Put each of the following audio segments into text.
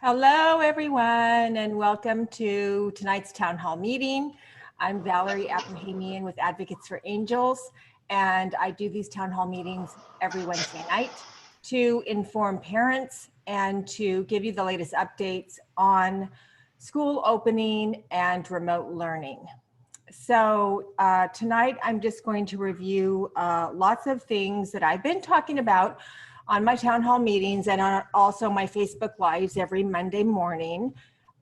Hello, everyone, and welcome to tonight's town hall meeting. I'm Valerie Abrahamian with Advocates for Angels, and I do these town hall meetings every Wednesday night to inform parents and to give you the latest updates on school opening and remote learning. So tonight I'm just going to review lots of things that I've been talking about on my town hall meetings and on also my Facebook Lives every Monday morning.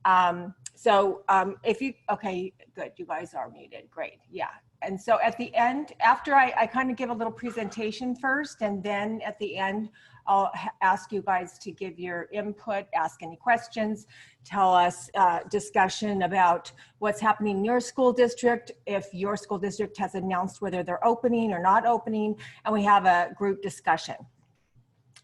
If you, okay, good, you guys are muted, great, yeah. And so at the end, after I kind of give a little presentation first, and then at the end, I'll ask you guys to give your input, ask any questions, tell us discussion about what's happening in your school district, if your school district has announced whether they're opening or not opening, and we have a group discussion.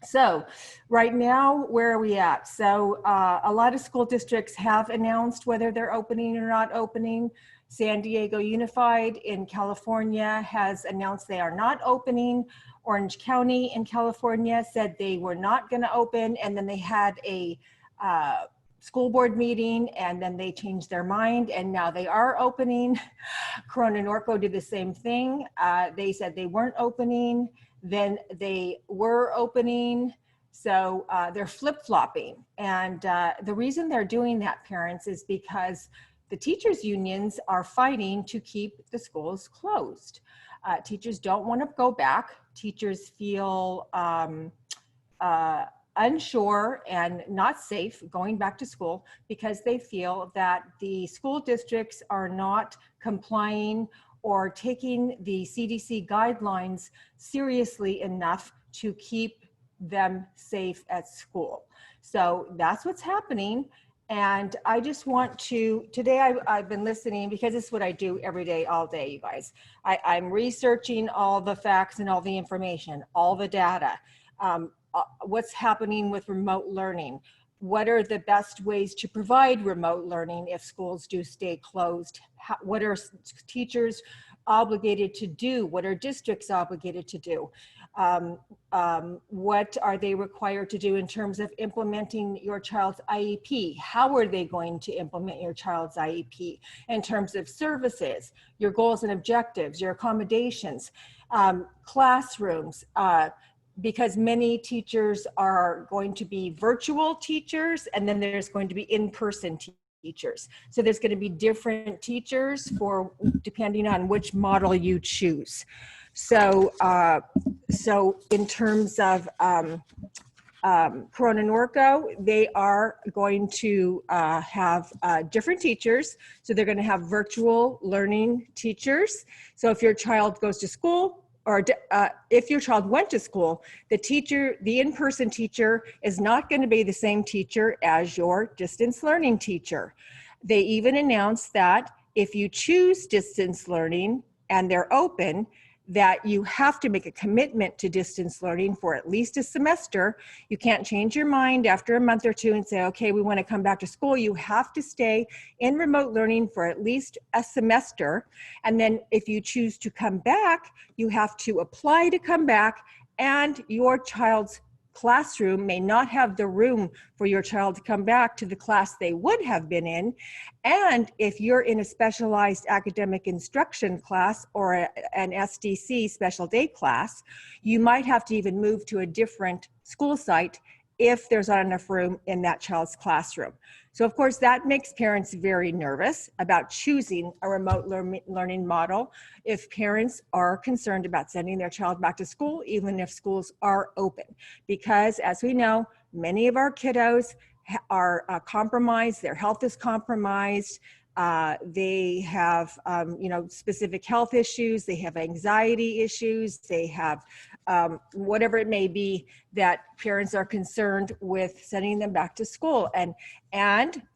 So right now, where are we at? So a lot of school districts have announced whether they're opening or not opening. San Diego Unified in California has announced they are not opening. Orange County in California said they were not going to open, and then they had a school board meeting, and then they changed their mind, and now they are opening. Corona Norco did the same thing. They said they weren't opening, then they were opening. So they're flip-flopping. And the reason they're doing that, parents, is because the teachers' unions are fighting to keep the schools closed. Teachers don't want to go back. Teachers feel unsure and not safe going back to school because they feel that the school districts are not complying or taking the CDC guidelines seriously enough to keep them safe at school. So that's what's happening. And I just want to, today I've been listening because it's what I do every day, all day, you guys. I'm researching all the facts and all the information, all the data, what's happening with remote learning. What are the best ways to provide remote learning if schools do stay closed? What are teachers obligated to do? What are districts obligated to do? What are they required to do in terms of implementing your child's IEP? How are they going to implement your child's IEP in terms of services, your goals and objectives, your accommodations, classrooms, because many teachers are going to be virtual teachers, and then there's going to be in-person teachers. So there's going to be different teachers for depending on which model you choose. So, so in terms of Corona Norco, they are going to have different teachers. So they're going to have virtual learning teachers. So if your child goes to school, or if your child went to school, the teacher, the in-person teacher is not going to be the same teacher as your distance learning teacher. They even announced that if you choose distance learning and they're open, that you have to make a commitment to distance learning for at least a semester. You can't change your mind after a month or two and say, okay, we want to come back to school. You have to stay in remote learning for at least a semester. And then if you choose to come back, you have to apply to come back, and your child's classroom may not have the room for your child to come back to the class they would have been in. And if you're in a specialized academic instruction class or an SDC special day class, you might have to even move to a different school site if there's not enough room in that child's classroom. So of course that makes parents very nervous about choosing a remote learning model if parents are concerned about sending their child back to school, even if schools are open. Because as we know, many of our kiddos are compromised, their health is compromised, they have specific health issues, they have anxiety issues, they have whatever it may be that parents are concerned with sending them back to school. And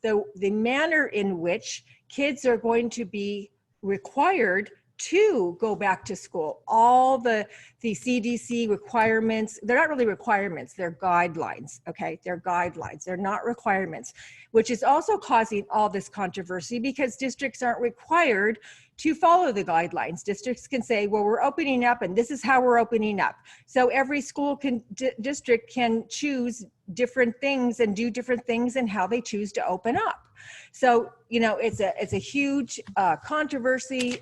the manner in which kids are going to be required to go back to school. All the CDC requirements, they're not really requirements, they're guidelines, okay? They're guidelines, they're not requirements, which is also causing all this controversy because districts aren't required to follow the guidelines. Districts can say, well, we're opening up and this is how we're opening up. So every school district can choose different things and do different things in how they choose to open up. So, you know, it's a huge controversy.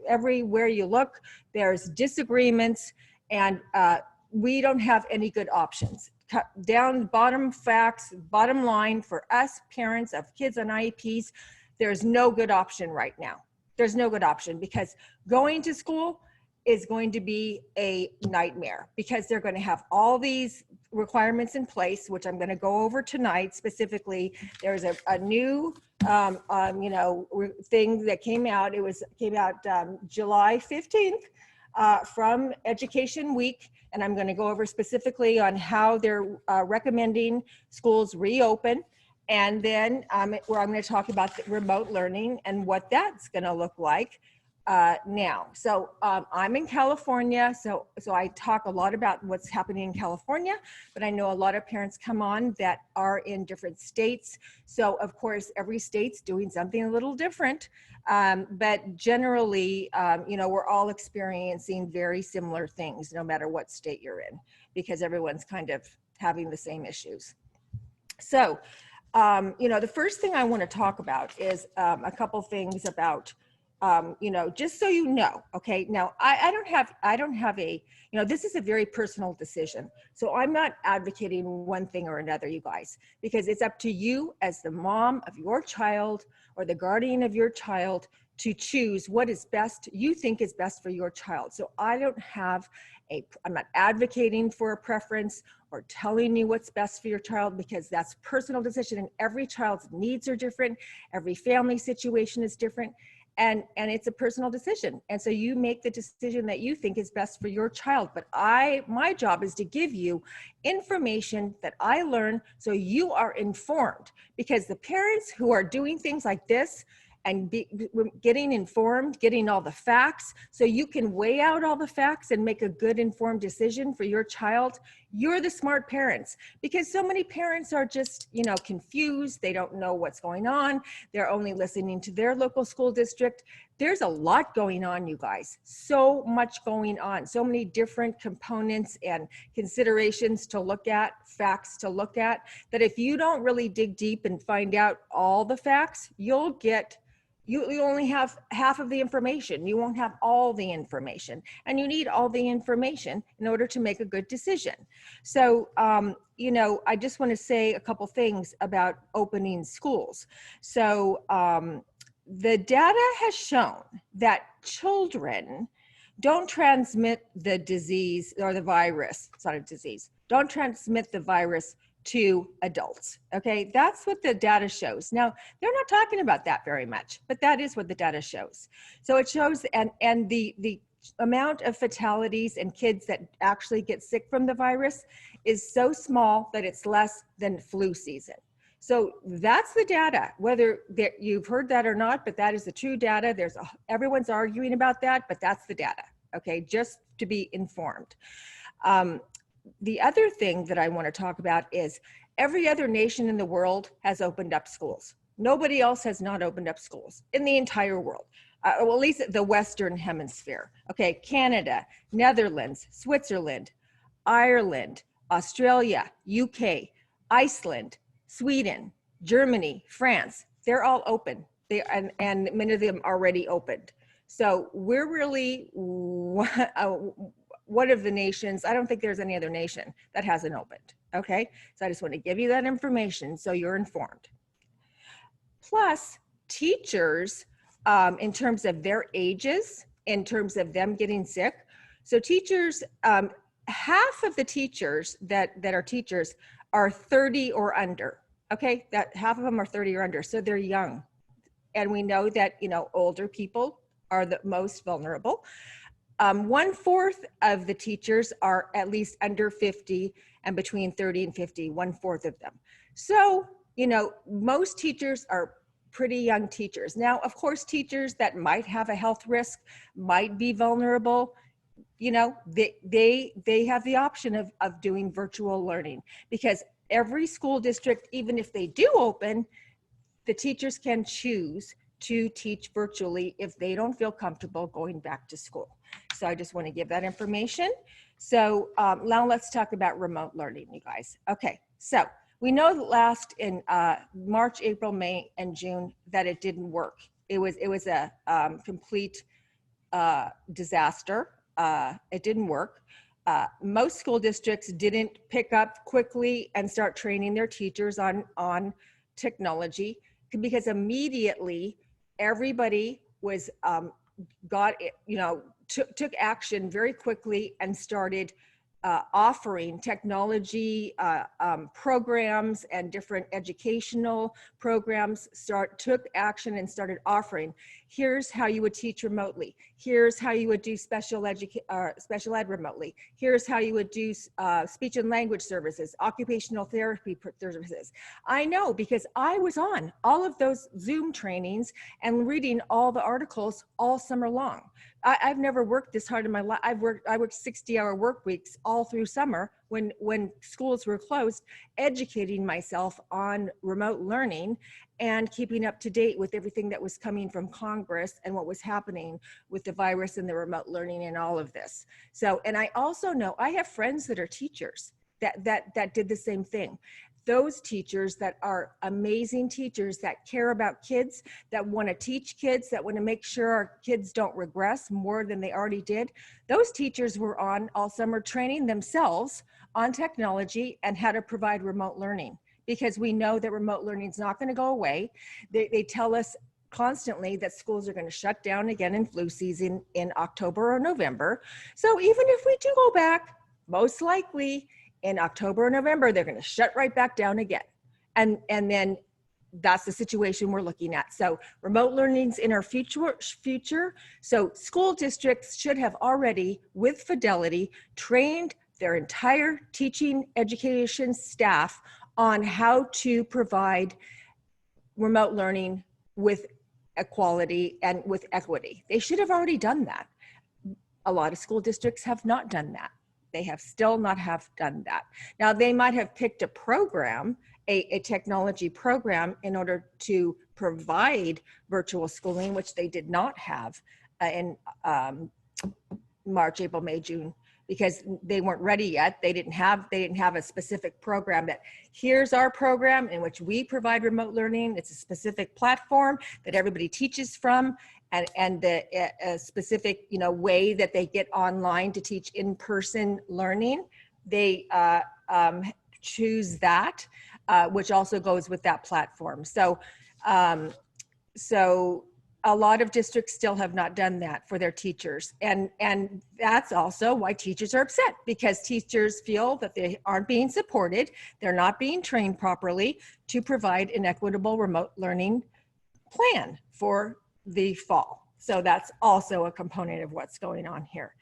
Everywhere you look, there's disagreements, and we don't have any good options. Cut down bottom facts, bottom line for us parents of kids on IEPs, there's no good option right now. There's no good option, because going to school is going to be a nightmare, because they're going to have all these requirements in place, which I'm going to go over tonight. Specifically, there's a new you know, thing that came out. It came out July 15th from Education Week, and I'm going to go over specifically on how they're recommending schools reopen. And then where I'm going to talk about the remote learning and what that's going to look like now. So I'm in California, so I talk a lot about what's happening in California, but I know a lot of parents come on that are in different states. So of course, every state's doing something a little different, but generally, you know, we're all experiencing very similar things, no matter what state you're in, because everyone's kind of having the same issues. So, you know, the first thing I want to talk about is a couple things about, you know, just so you know, okay, now I don't have a, you know, this is a very personal decision. So I'm not advocating one thing or another, you guys, because it's up to you as the mom of your child or the guardian of your child to choose what is best, you think is best for your child. So I don't have I'm not advocating for a preference or telling you what's best for your child, because that's a personal decision, and every child's needs are different. Every family situation is different, and it's a personal decision. And so you make the decision that you think is best for your child. But my job is to give you information that I learn so you are informed, because the parents who are doing things like this and getting informed, getting all the facts, so you can weigh out all the facts and make a good informed decision for your child, you're the smart parents. Because so many parents are just, you know, confused. They don't know what's going on. They're only listening to their local school district. There's a lot going on, you guys. So much going on. So many different components and considerations to look at, facts to look at, that if you don't really dig deep and find out all the facts, you'll you only have half of the information. You won't have all the information, and you need all the information in order to make a good decision. So, you know, I just want to say a couple things about opening schools. So the data has shown that children don't transmit the disease or the virus. It's not a disease. Don't transmit the virus to adults. Okay, that's what the data shows. Now, they're not talking about that very much, but that is what the data shows. So it shows, and the amount of fatalities and kids that actually get sick from the virus is so small that it's less than flu season. So that's the data, whether you've heard that or not, but that is the true data. Everyone's arguing about that, but that's the data. Okay, just to be informed. The other thing that I want to talk about is every other nation in the world has opened up schools. Nobody else has not opened up schools in the entire world, well, at least the Western Hemisphere. Okay, Canada, Netherlands, Switzerland, Ireland, Australia, UK, Iceland, Sweden, Germany, France, they're all open. And many of them already opened. So we're really one of the nations. I don't think there's any other nation that hasn't opened. Okay, so I just want to give you that information so you're informed. Plus, teachers, in terms of their ages, in terms of them getting sick. So teachers, half of the teachers that are teachers are 30 or under. Okay, that half of them are 30 or under, so they're young. And we know that, you know, older people are the most vulnerable. 1/4 of the teachers are at least under 50, and between 30 and 50, 1/4 of them. So, you know, most teachers are pretty young teachers. Now, of course, teachers that might have a health risk, might be vulnerable, you know, they have the option of doing virtual learning, because every school district, even if they do open, the teachers can choose to teach virtually if they don't feel comfortable going back to school. So I just want to give that information. So now let's talk about remote learning, you guys. Okay, so we know that last in March, April, May, and June that it didn't work. It was a complete disaster. It didn't work. Most school districts didn't pick up quickly and start training their teachers on technology, because immediately everybody was took action very quickly and started offering technology programs and different educational programs, took action and started offering. Here's how you would teach remotely. Here's how you would do special ed remotely. Here's how you would do speech and language services, occupational therapy services. I know, because I was on all of those Zoom trainings and reading all the articles all summer long. I've never worked this hard in my life. I worked 60-hour work weeks all through summer when schools were closed, educating myself on remote learning and keeping up to date with everything that was coming from Congress and what was happening with the virus and the remote learning and all of this. So, and I also know I have friends that are teachers that did the same thing. Those teachers that are amazing teachers that care about kids, that want to teach kids, that want to make sure our kids don't regress more than they already did. Those teachers were on all summer training themselves on technology and how to provide remote learning, because we know that remote learning is not going to go away. They tell us constantly that schools are going to shut down again in flu season in October or November. So even if we do go back, most likely in October or November, they're going to shut right back down again. And then that's the situation we're looking at. So remote learning's in our future. So school districts should have already, with fidelity, trained their entire teaching education staff on how to provide remote learning with equality and with equity. They should have already done that. A lot of school districts have not done that. They have still not have done that. Now, they might have picked a program, a technology program, in order to provide virtual schooling, which they did not have in March, April, May, June, because they weren't ready yet. They didn't have a specific program that here's our program in which we provide remote learning. It's a specific platform that everybody teaches from. And the specific, way that they get online to teach in-person learning, they choose that, which also goes with that platform. So, so a lot of districts still have not done that for their teachers, and that's also why teachers are upset, because teachers feel that they aren't being supported, they're not being trained properly to provide an equitable remote learning plan for the fall. So that's also a component of what's going on here.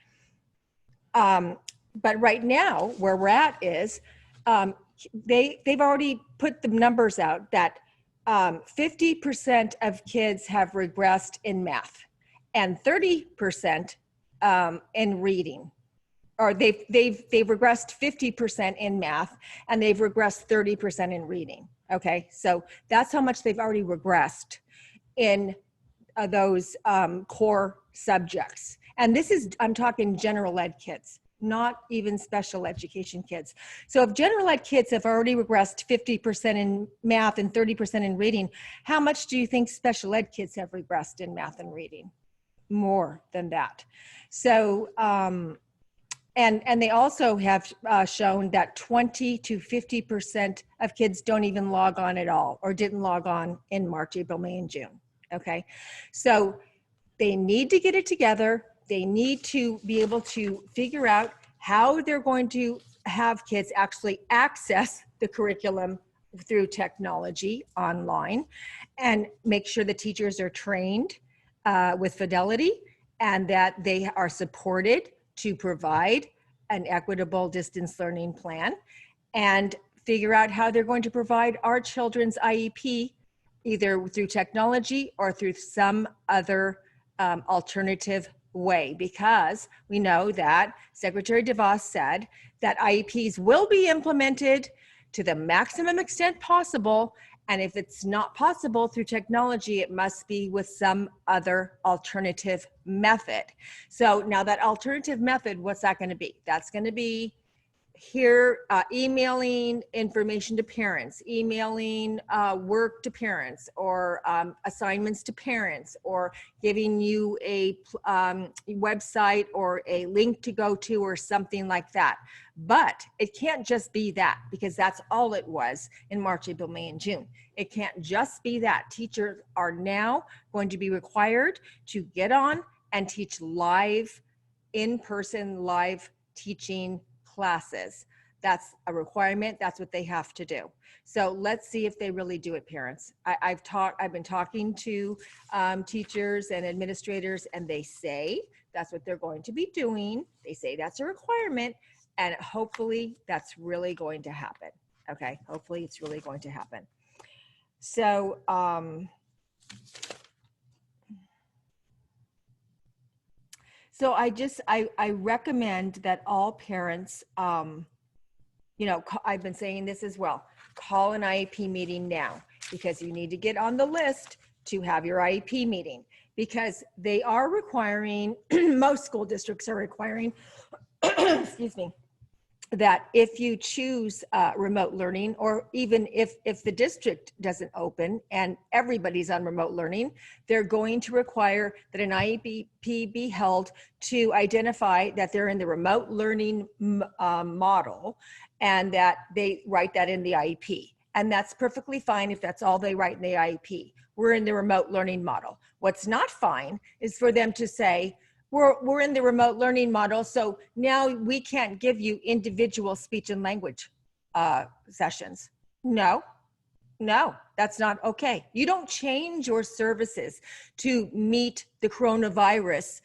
But right now, where we're at is they've already put the numbers out that 50% of kids have regressed in math and 30% in reading. Or they've regressed 50% in math and they've regressed 30% in reading. Okay, so that's how much they've already regressed in those core subjects. And this is, I'm talking general ed kids, not even special education kids. So if general ed kids have already regressed 50% in math and 30% in reading, how much do you think special ed kids have regressed in math and reading? More than that. So, and they also have shown that 20 to 50% of kids don't even log on at all, or didn't log on in March, April, May, and June. Okay, so they need to get it together. They need to be able to figure out how they're going to have kids actually access the curriculum through technology online, and make sure the teachers are trained with fidelity and that they are supported to provide an equitable distance learning plan, and figure out how they're going to provide our children's IEP either through technology or through some other alternative way, because we know that Secretary DeVos said that IEPs will be implemented to the maximum extent possible And if it's not possible through technology, it must be with some other alternative method. So now that alternative method, what's that going to be? That's going to be here, emailing information to parents, emailing work to parents, or assignments to parents, or giving you a website or a link to go to or something like that. But it can't just be that, because that's all it was in March, April, May, and June. It can't just be that. Teachers are now going to be required to get on and teach live, in-person live teaching classes. That's a requirement. That's what they have to do. So let's see if they really do it, parents. I've been talking to teachers and administrators, and they say that's what they're going to be doing. They say that's a requirement, and hopefully that's really going to happen. Okay, hopefully it's really going to happen. So so I recommend that all parents, you know, I've been saying this as well, call an IEP meeting now, because you need to get on the list to have your IEP meeting, because they are requiring, most school districts are requiring, excuse me, that if you choose remote learning, or even if the district doesn't open and everybody's on remote learning, they're going to require that an IEP be held to identify that they're in the remote learning model, and that they write that in the IEP. And that's perfectly fine if that's all they write in the IEP. We're in the remote learning model. What's not fine is for them to say, we're in the remote learning model, so now we can't give you individual speech and language sessions. No, that's not okay. You don't change your services to meet the coronavirus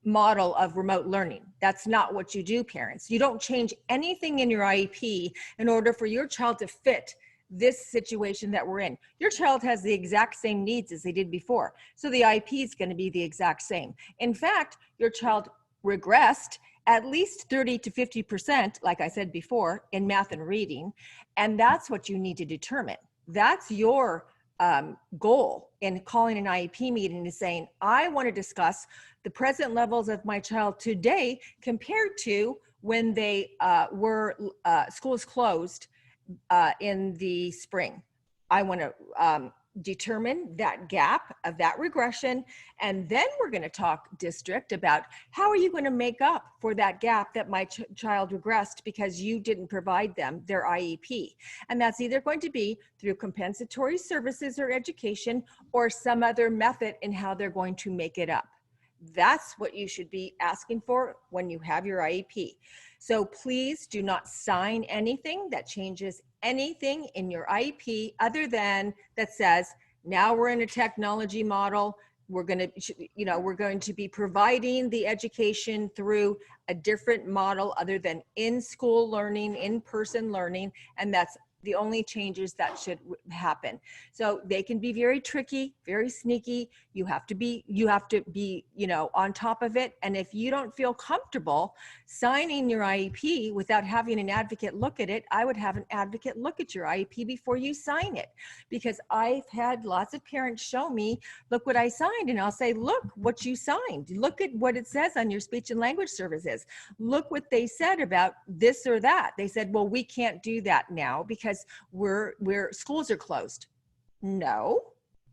model of remote learning. That's not what you do, parents. You don't change anything in your IEP in order for your child to fit this situation that we're in. Your child has the exact same needs as they did before. So the IEP is going to be the exact same. In fact, your child regressed at least 30 to 50%, like I said before, in math and reading. And that's what you need to determine. That's your goal in calling an IEP meeting, is saying, I want to discuss the present levels of my child today compared to when they were schools closed in the spring. I want to determine that gap of that regression, and then we're going to talk district about how are you going to make up for that gap that my child regressed because you didn't provide them their IEP. And that's either going to be through compensatory services or education, or some other method in how they're going to make it up. That's what you should be asking for when you have your IEP. So please do not sign anything that changes anything in your IEP other than that says, now we're in a technology model. We're going to be providing the education through a different model other than in-school learning, in-person learning, and that's the only changes that should happen. So they can be very tricky, very sneaky. You have to be, you know, on top of it. And if you don't feel comfortable signing your IEP without having an advocate look at it, I would have an advocate look at your IEP before you sign it. Because I've had lots of parents show me, look what I signed. And I'll say, look what you signed. Look at what it says on your speech and language services. Look what they said about this or that. They said, well, we can't do that now because schools are closed. No,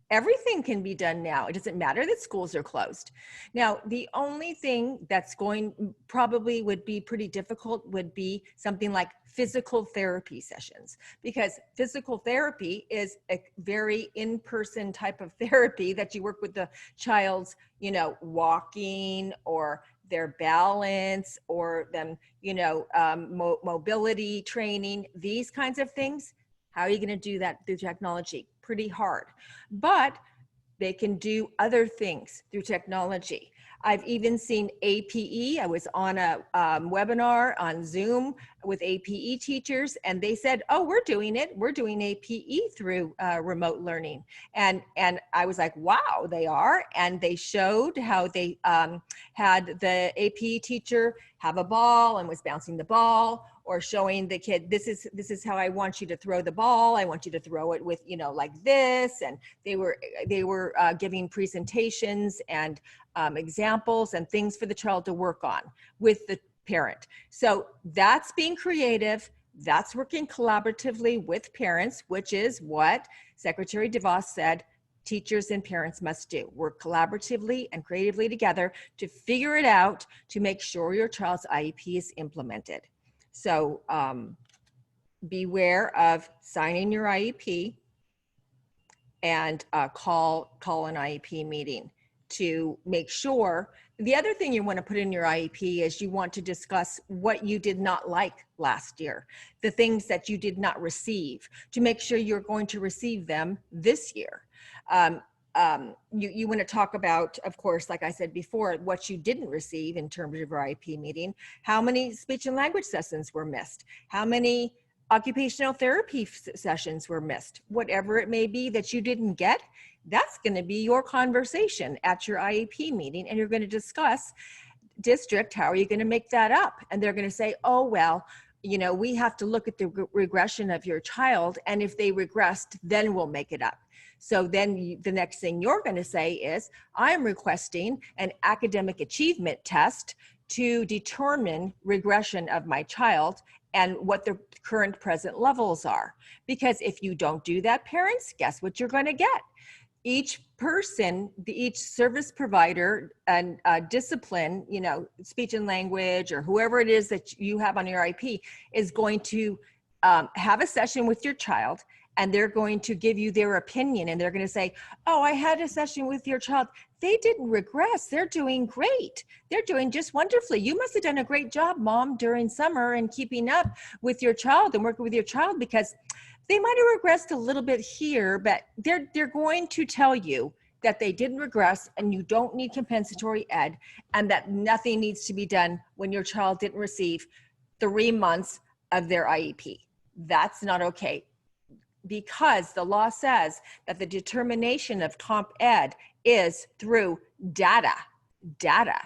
everything can be done now. It doesn't matter that schools are closed. Now, the only thing that's probably would be pretty difficult would be something like physical therapy sessions, because physical therapy is a very in-person type of therapy that you work with the child's, you know, walking or their balance or them, you know, mobility training, these kinds of things. How are you going to do that through technology? Pretty hard, but they can do other things through technology. I've even seen APE. I was on a webinar on Zoom with APE teachers, and they said, oh, we're doing it. We're doing APE through remote learning. And I was like, wow, they are. And they showed how they had the APE teacher have a ball and was bouncing the ball, or showing the kid, this is how I want you to throw the ball. I want you to throw it with, like this. And they were giving presentations and examples and things for the child to work on with the parent. So that's being creative. That's working collaboratively with parents, which is what Secretary DeVos said teachers and parents must do. Work collaboratively and creatively together to figure it out to make sure your child's IEP is implemented. So beware of signing your IEP and call an IEP meeting to make sure. The other thing you want to put in your IEP is you want to discuss what you did not like last year, the things that you did not receive, to make sure you're going to receive them this year. You want to talk about, of course, like I said before, what you didn't receive in terms of your IEP meeting. How many speech and language sessions were missed? How many occupational therapy sessions were missed? Whatever it may be that you didn't get, that's going to be your conversation at your IEP meeting, and you're going to discuss, district, how are you going to make that up? And they're going to say, oh, well, we have to look at the regression of your child, and if they regressed, then we'll make it up. So then the next thing you're going to say is, I'm requesting an academic achievement test to determine regression of my child and what the current present levels are. Because if you don't do that, parents, guess what you're going to get? Each person, each service provider and discipline, speech and language or whoever it is that you have on your IEP is going to have a session with your child, and they're going to give you their opinion, and they're going to say, oh, I had a session with your child. They didn't regress. They're doing great. They're doing just wonderfully. You must have done a great job, Mom, during summer and keeping up with your child and working with your child, because they might have regressed a little bit here, but they're going to tell you that they didn't regress and you don't need compensatory ed, and that nothing needs to be done when your child didn't receive 3 months of their IEP. That's not okay, because the law says that the determination of comp ed is through data. Data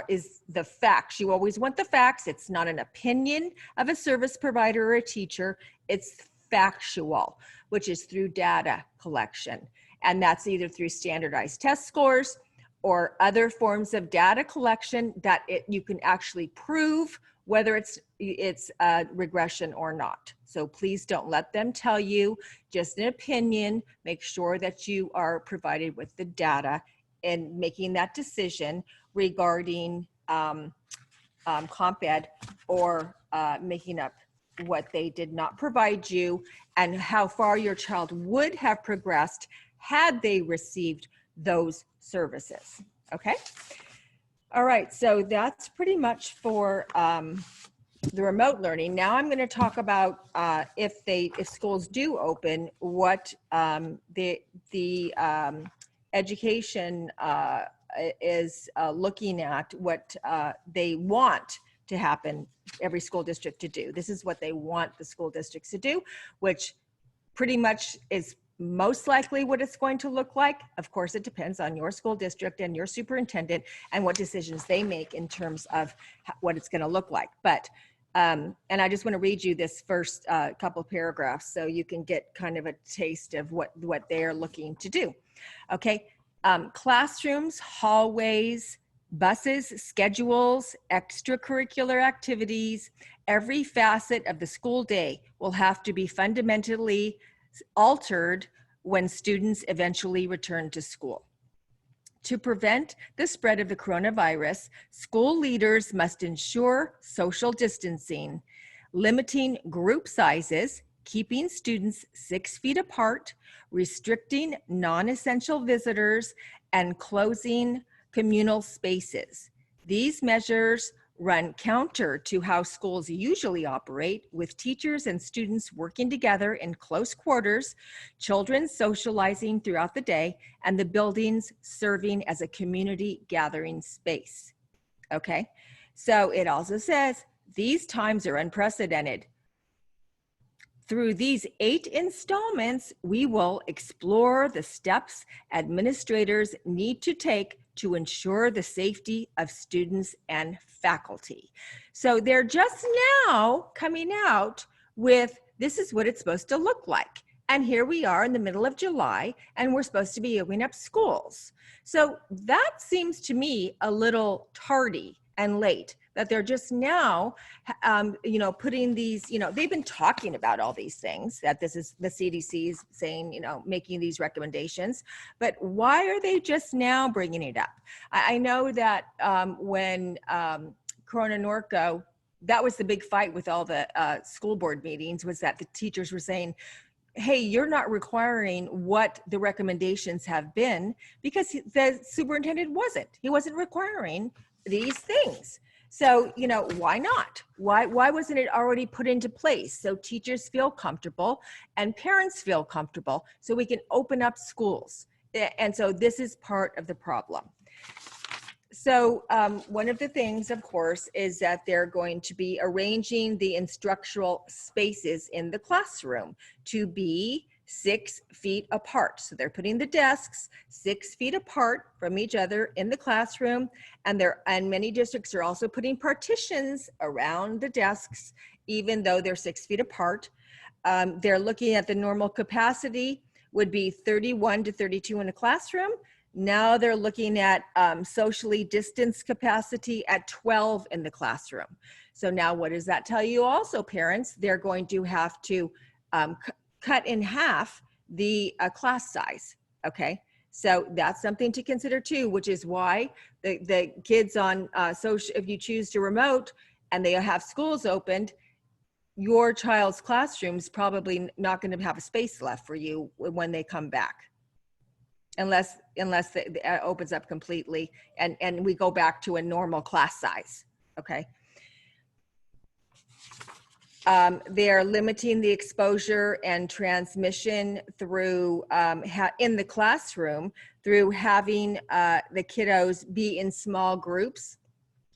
is the facts. You always want the facts. It's not an opinion of a service provider or a teacher. It's factual, which is through data collection. And that's either through standardized test scores or other forms of data collection that you can actually prove whether it's regression or not. So please don't let them tell you just an opinion. Make sure that you are provided with the data in making that decision regarding comp ed or making up what they did not provide you, and how far your child would have progressed had they received those services. Okay. All right. So that's pretty much for the remote learning. Now I'm going to talk about if schools do open, what the education is looking at, what they want to happen, every school district to do. This is what they want the school districts to do, which pretty much is most likely what it's going to look like. Of course, it depends on your school district and your superintendent and what decisions they make in terms of what it's going to look like. But and I just want to read you this first couple paragraphs so you can get kind of a taste of what they're looking to do. Okay, classrooms, hallways, buses, schedules, extracurricular activities, every facet of the school day will have to be fundamentally altered when students eventually return to school. To prevent the spread of the coronavirus, school leaders must ensure social distancing, limiting group sizes, keeping students 6 feet apart, restricting non-essential visitors, and closing communal spaces. These measures run counter to how schools usually operate, with teachers and students working together in close quarters, children socializing throughout the day, and the buildings serving as a community gathering space. Okay, so it also says these times are unprecedented. Through these 8 installments, we will explore the steps administrators need to take to ensure the safety of students and faculty. So they're just now coming out with, this is what it's supposed to look like. And here we are in the middle of July, and we're supposed to be opening up schools. So that seems to me a little tardy and late, that they're just now, putting these, they've been talking about all these things, that this is the CDC's saying, making these recommendations, but why are they just now bringing it up? I know that when Corona Norco, that was the big fight with all the school board meetings, was that the teachers were saying, hey, you're not requiring what the recommendations have been, because the superintendent wasn't. He wasn't requiring these things. So, why not? Why wasn't it already put into place so teachers feel comfortable and parents feel comfortable so we can open up schools? And so this is part of the problem. So one of the things, of course, is that they're going to be arranging the instructional spaces in the classroom to be 6 feet apart. So they're putting the desks 6 feet apart from each other in the classroom, and many districts are also putting partitions around the desks, even though they're 6 feet apart. They're looking at the normal capacity would be 31 to 32 in a classroom. Now they're looking at socially distanced capacity at 12 in the classroom. So now what does that tell you also, parents? They're going to have to cut in half the class size, okay? So that's something to consider too, which is why the kids on social, if you choose to remote and they have schools opened, your child's classroom is probably not going to have a space left for you when they come back. Unless it opens up completely and we go back to a normal class size, okay? They're limiting the exposure and transmission through, in the classroom, through having the kiddos be in small groups.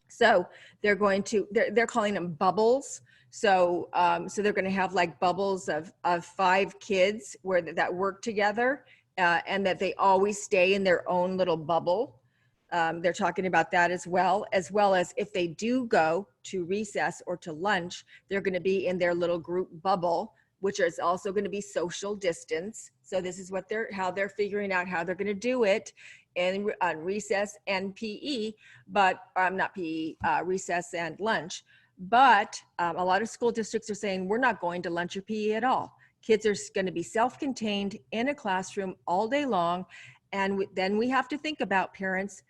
So they're going to, they're calling them bubbles. So, so they're going to have like bubbles of 5 kids that work together. And that they always stay in their own little bubble. They're talking about that as well as if they do go to recess or to lunch, they're going to be in their little group bubble, which is also going to be social distance. So this is what how they're figuring out how they're going to do it on recess and PE, but not PE, recess and lunch. But a lot of school districts are saying, we're not going to lunch or PE at all. Kids are going to be self-contained in a classroom all day long. And then we have to think about, parents,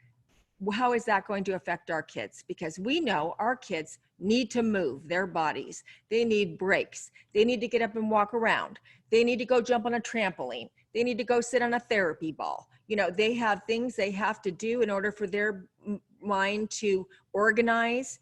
how is that going to affect our kids? Because we know our kids need to move their bodies. They need breaks. They need to get up and walk around. They need to go jump on a trampoline. They need to go sit on a therapy ball. They have things they have to do in order for their mind to organize,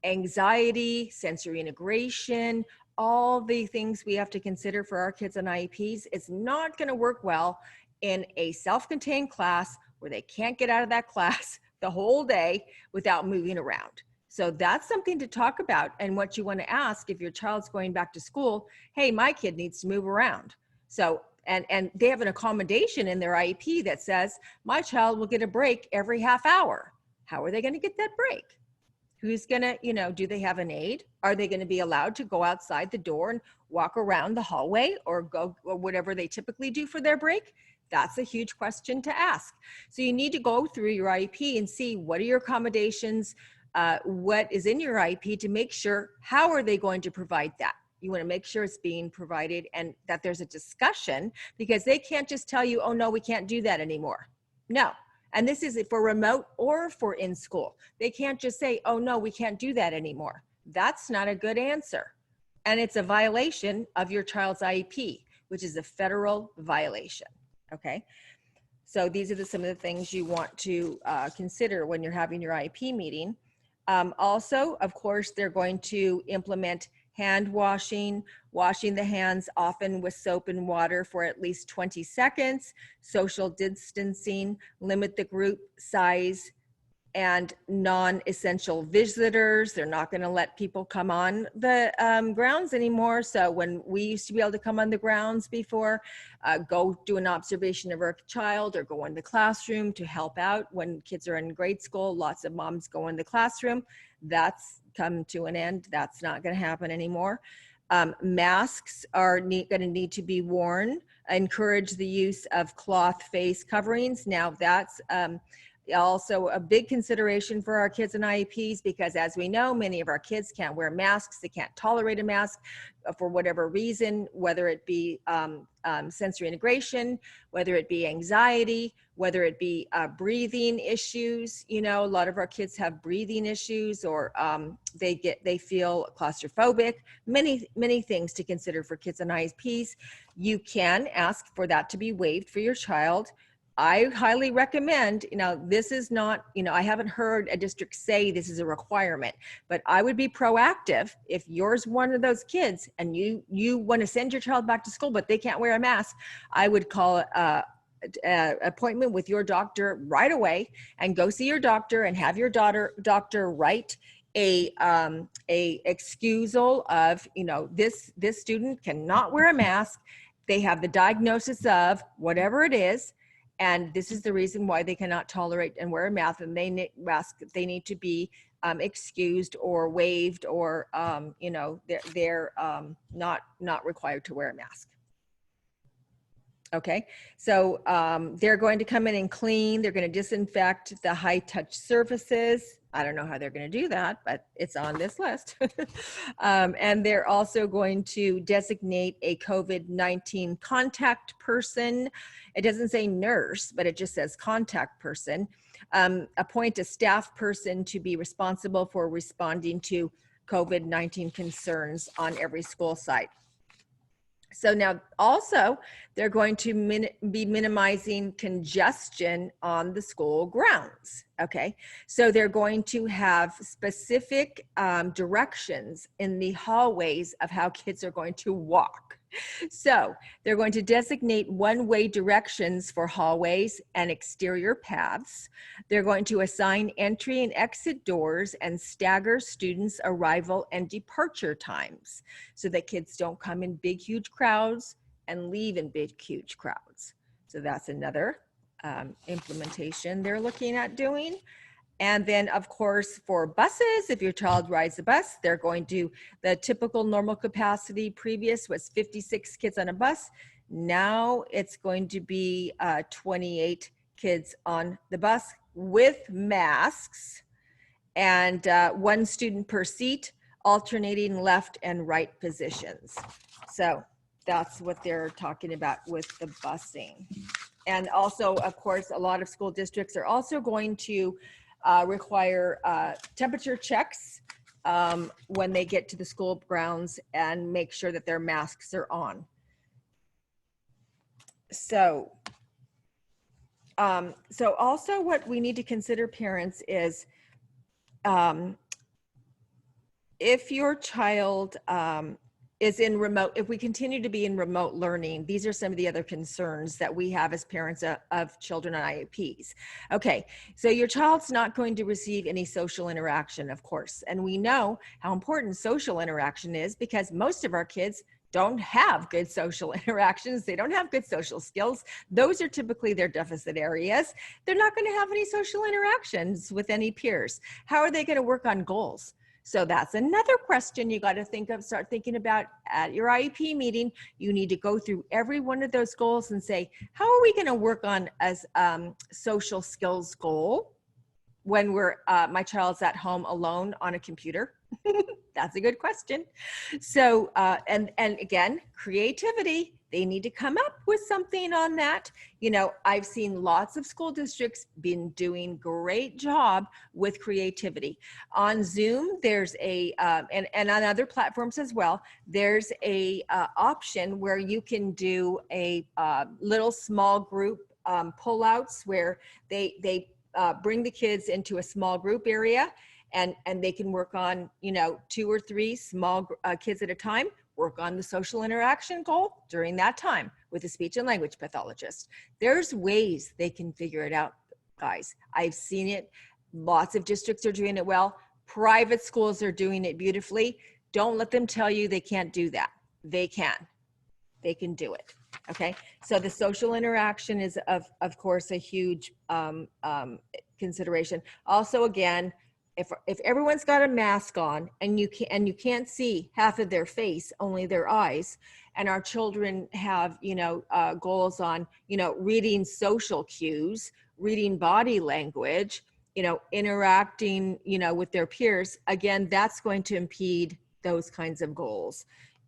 anxiety, sensory integration, all the things we have to consider for our kids on IEPs. It's not going to work well in a self-contained class where they can't get out of that class the whole day without moving around. So that's something to talk about, and what you want to ask if your child's going back to school, hey, my kid needs to move around. So, and they have an accommodation in their IEP that says, my child will get a break every half hour. How are they going to get that break? Who's gonna, do they have an aide? Are they gonna be allowed to go outside the door and walk around the hallway or go or whatever they typically do for their break? That's a huge question to ask. So you need to go through your IEP and see what are your accommodations, what is in your IEP to make sure, how are they going to provide that? You wanna make sure it's being provided and that there's a discussion, because they can't just tell you, oh no, we can't do that anymore. No. And this is for remote or for in school. They can't just say, oh no, we can't do that anymore. That's not a good answer. And it's a violation of your child's IEP, which is a federal violation, okay? So these are some of the things you want to consider when you're having your IEP meeting. Also, of course, they're going to implement hand washing, washing the hands often with soap and water for at least 20 seconds, social distancing, limit the group size and non-essential visitors. They're not going to let people come on the grounds anymore. So when we used to be able to come on the grounds before, go do an observation of our child or go in the classroom to help out. When kids are in grade school, lots of moms go in the classroom. That's come to an end. That's not going to happen anymore. Masks are going to need to be worn. Encourage the use of cloth face coverings. Now that's also a big consideration for our kids and IEPs, because as we know, many of our kids can't wear masks. They can't tolerate a mask for whatever reason, whether it be sensory integration, whether it be anxiety, whether it be breathing issues. You know, a lot of our kids have breathing issues, or they feel claustrophobic. Many things to consider for kids and IEPs. You can ask for that to be waived for your child. I highly recommend, you know, this is not, you know, I haven't heard a district say this is a requirement, but I would be proactive. If yours one of those kids and you want to send your child back to school, but they can't wear a mask, I would call appointment with your doctor right away and go see your doctor and have your doctor write a excusal of, you know, this student cannot wear a mask. They have the diagnosis of whatever it is, and this is the reason why they cannot tolerate and wear a mask, and they need to be excused or waived, or you know, they're not required to wear a mask. Okay, so they're going to come in and clean. They're going to disinfect the high touch surfaces. I don't know how they're going to do that, but it's on this list. And they're also going to designate a COVID-19 contact person. It doesn't say nurse, but it just says contact person. Appoint a staff person to be responsible for responding to COVID-19 concerns on every school site. So now also they're going to be minimizing congestion on the school grounds. Okay, so they're going to have specific directions in the hallways of how kids are going to walk. So they're going to designate one-way directions for hallways and exterior paths. They're going to assign entry and exit doors and stagger students' arrival and departure times so that kids don't come in big, huge crowds and leave in big, huge crowds. So that's another implementation they're looking at doing. And then, of course, for buses, if your child rides a bus, they're going to, the typical normal capacity previous was 56 kids on a bus. Now it's going to be 28 kids on the bus with masks, and 1 student per seat, alternating left and right positions. So that's what they're talking about with the busing. And also, of course, a lot of school districts are also going to require temperature checks when they get to the school grounds and make sure that their masks are on. So, so also what we need to consider, parents, is if your child is in remote, if we continue to be in remote learning, these are some of the other concerns that we have as parents of children on IEPs. Okay, so your child's not going to receive any social interaction, of course, and we know how important social interaction is because most of our kids don't have good social interactions. They don't have good social skills. Those are typically their deficit areas. They're not going to have any social interactions with any peers. How are they going to work on goals? So that's another question you got to think of, start thinking about at your IEP meeting. You need to go through every one of those goals and say, how are we going to work on as social skills goal when we're, my child's at home alone on a computer? That's a good question. So, and again, creativity, they need to come up with something on that. You know, I've seen lots of school districts been doing great job with creativity. On Zoom, there's a, and on other platforms as well, there's a option where you can do a little small group pullouts where they bring the kids into a small group area, and they can work on, you know, 2 or 3 small kids at a time, work on the social interaction goal during that time with a speech and language pathologist. There's ways they can figure it out, guys. I've seen it Lots of districts are doing it well. Private schools are doing it beautifully. Don't let them tell you they can't do that. They can. They can do it. Okay. So the social interaction is of course a huge consideration. Also, again, if everyone's got a mask on and you can't see half of their face, only their eyes, and our children have, goals on, reading social cues, reading body language, interacting, with their peers, again, that's going to impede those kinds of goals.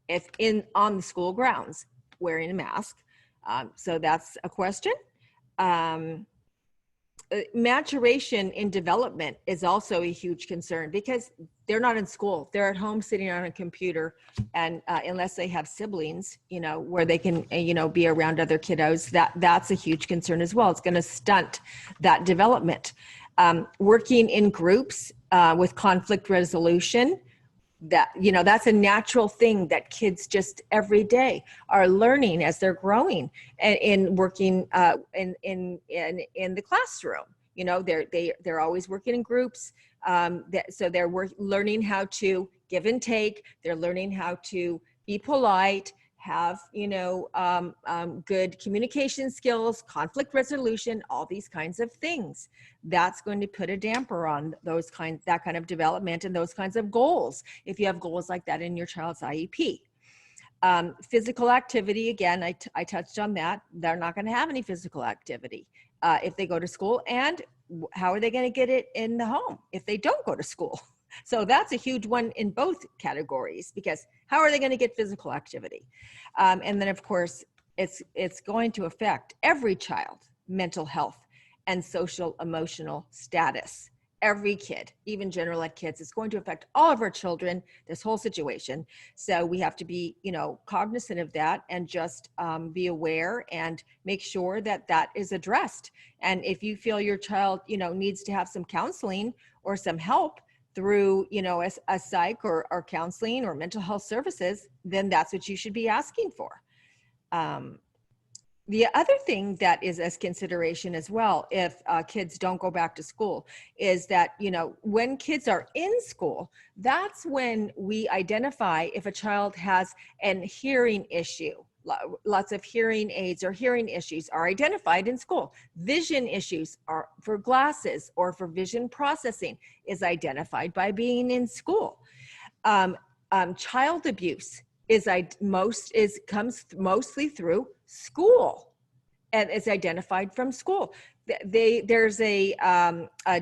If on the school grounds, wearing a mask. So that's a question. Maturation in development is also a huge concern because they're not in school. They're at home sitting on a computer, and unless they have siblings, where they can, be around other kiddos, that's a huge concern as well. It's going to stunt that development. Working in groups with conflict resolution, that's a natural thing that kids just every day are learning as they're growing and in working in the classroom. They're always working in groups. So they're learning how to give and take. They're learning how to be polite, have, good communication skills, conflict resolution, all these kinds of things. That's going to put a damper on that kind of development and those kinds of goals, if you have goals like that in your child's IEP. Physical activity, again, I touched on that. They're not going to have any physical activity if they go to school. And how are they going to get it in the home if they don't go to school? So that's a huge one in both categories, because how are they going to get physical activity? And then, of course, it's going to affect every child's mental health and social emotional status. Every kid, even general ed kids, it's going to affect all of our children, this whole situation. So we have to be, cognizant of that and just be aware and make sure that is addressed. And if you feel your child, needs to have some counseling or some help through, a psych or counseling or mental health services, then that's what you should be asking for. The other thing that is as consideration as well, if kids don't go back to school, is that, when kids are in school, that's when we identify if a child has an hearing issue. Lots of hearing aids or hearing issues are identified in school. Vision issues are for glasses or for vision processing is identified by being in school. Child abuse comes mostly through school, and it's identified from school. There's a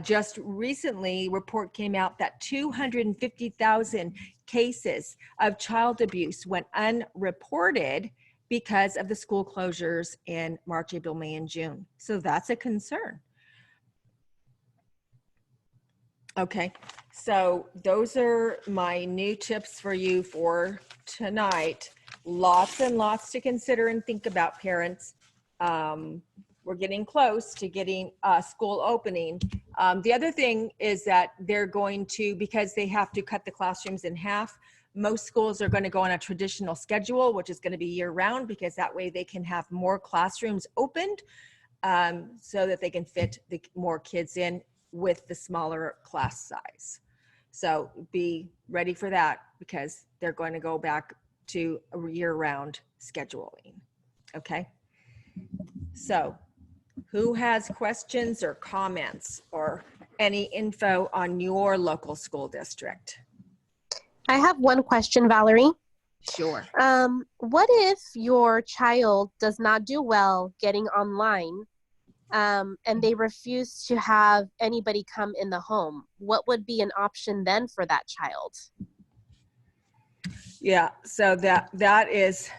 just recently report came out that 250,000 cases of child abuse went unreported because of the school closures in March, April, May, and June. So that's a concern. Okay, so those are my new tips for you for tonight. Lots and lots to consider and think about, parents. We're getting close to getting school opening. The other thing is that they're going to, because they have to cut the classrooms in half, most schools are going to go on a traditional schedule, which is going to be year round, because that way they can have more classrooms opened so that they can fit more kids in with the smaller class size. So be ready for that, because they're going to go back to a year-round scheduling. Okay. So who has questions or comments or any info on your local school district? I have one question, Valerie. Sure. What if your child does not do well getting online and they refuse to have anybody come in the home? What would be an option then for that child? Yeah, so that is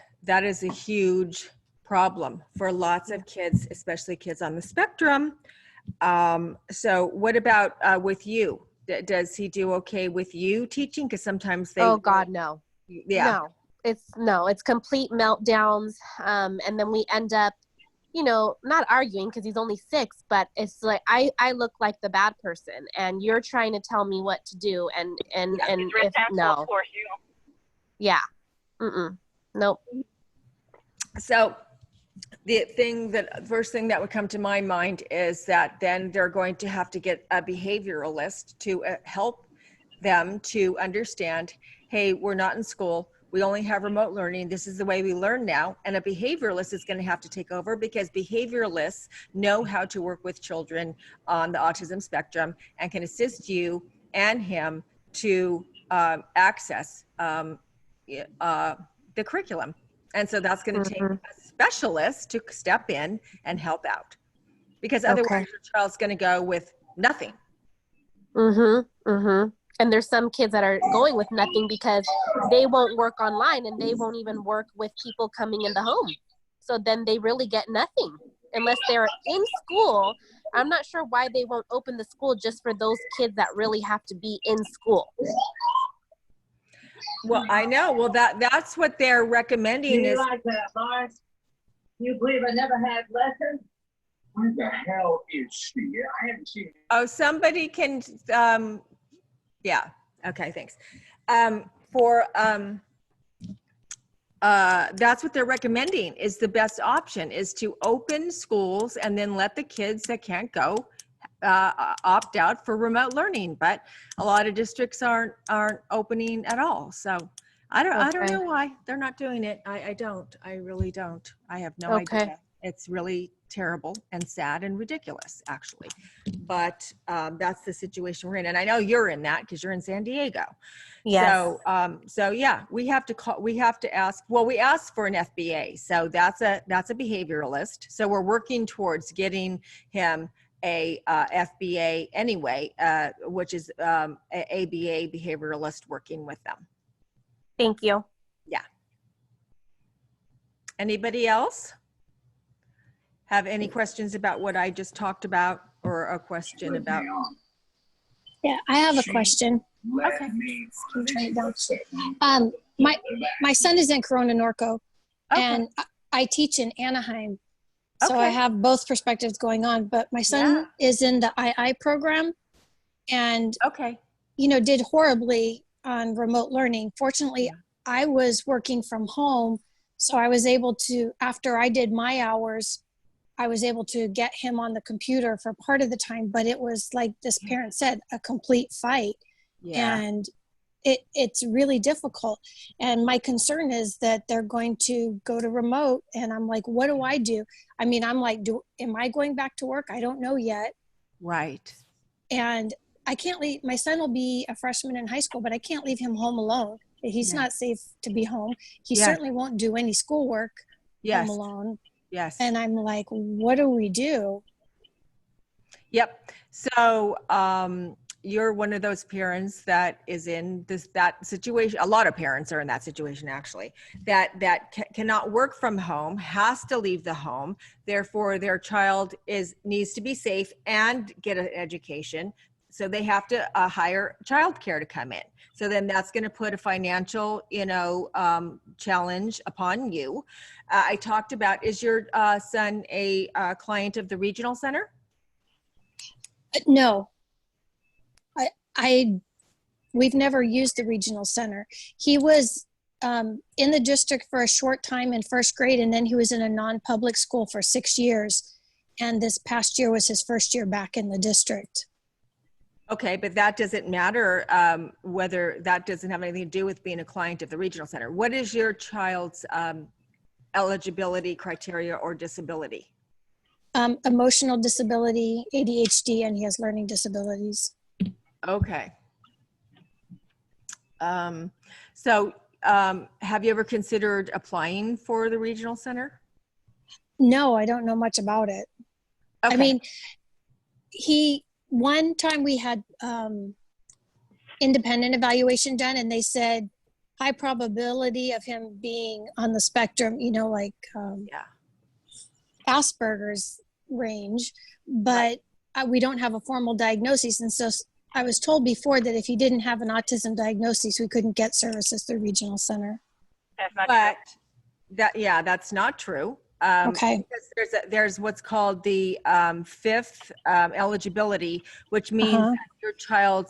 a huge problem for lots of kids, especially kids on the spectrum. So what about with you? Does he do okay with you teaching? Because sometimes they— Oh God, no. Yeah. It's complete meltdowns. And then we end up, not arguing because he's only 6, but it's like I look like the bad person and you're trying to tell me what to do and if no. Yeah. Nope. So First thing that would come to my mind is that then they're going to have to get a behavioralist to help them to understand, hey, we're not in school. We only have remote learning. This is the way we learn now. And a behavioralist is going to have to take over, because behavioralists know how to work with children on the autism spectrum and can assist you and him to access the curriculum. And so that's going to take a specialist to step in and help out, because otherwise your child's going to go with nothing. And there's some kids that are going with nothing because they won't work online and they won't even work with people coming in the home. So then they really get nothing unless they're in school. I'm not sure why they won't open the school just for those kids that really have to be in school. Well, I know. Well, that's what they're recommending. You is like that, Lars? You believe I never had lessons? Where the hell is she? I haven't seen her. Oh, somebody can, yeah. Okay, thanks. That's what they're recommending, is the best option is to open schools and then let the kids that can't go opt out for remote learning. But a lot of districts aren't opening at all. So I don't know why they're not doing it. I really don't. I have no idea. It's really terrible and sad and ridiculous, actually. But that's the situation we're in. And I know you're in that because you're in San Diego. Yes. So yeah, we have to ask, well, we asked for an FBA. So that's a behavioralist. So we're working towards getting him a FBA anyway, which is a ABA behavioralist working with them. Thank you. Yeah. Anybody else have any questions about what I just talked about, or a question about? Yeah, I have a question. Okay. Can you turn it down? My son is in Corona Norco, and I teach in Anaheim. So I have both perspectives going on, but my son is in the II program and, did horribly on remote learning. Fortunately, I was working from home. So I was able to, after I did my hours, I was able to get him on the computer for part of the time, but it was like this parent said, a complete fight. And it's really difficult. And my concern is that they're going to go to remote, and I'm like, what do I do? I mean, I'm like, am I going back to work? I don't know yet. Right. And I can't leave, my son will be a freshman in high school, but I can't leave him home alone. He's not safe to be home. He certainly won't do any schoolwork home alone. Yes. And I'm like, what do we do? Yep. So, you're one of those parents that is in that situation. A lot of parents are in that situation, actually, that cannot work from home, has to leave the home. Therefore, their child needs to be safe and get an education. So they have to hire childcare to come in. So then that's going to put a financial, challenge upon you. I talked about, is your son a client of the regional center? No. We've never used the regional center. He was in the district for a short time in first grade, and then he was in a non-public school for 6 years. And this past year was his first year back in the district. Okay, but that doesn't matter whether that doesn't have anything to do with being a client of the regional center. What is your child's eligibility criteria or disability? Emotional disability, ADHD, and he has learning disabilities. Okay. So have you ever considered applying for the regional center? No, I don't know much about it. Okay. I mean, one time we had independent evaluation done, and they said high probability of him being on the spectrum, like Asperger's range, but we don't have a formal diagnosis. And so I was told before that if he didn't have an autism diagnosis, we couldn't get services through regional center. But that's not true. Okay. Because there's what's called the fifth eligibility, which means that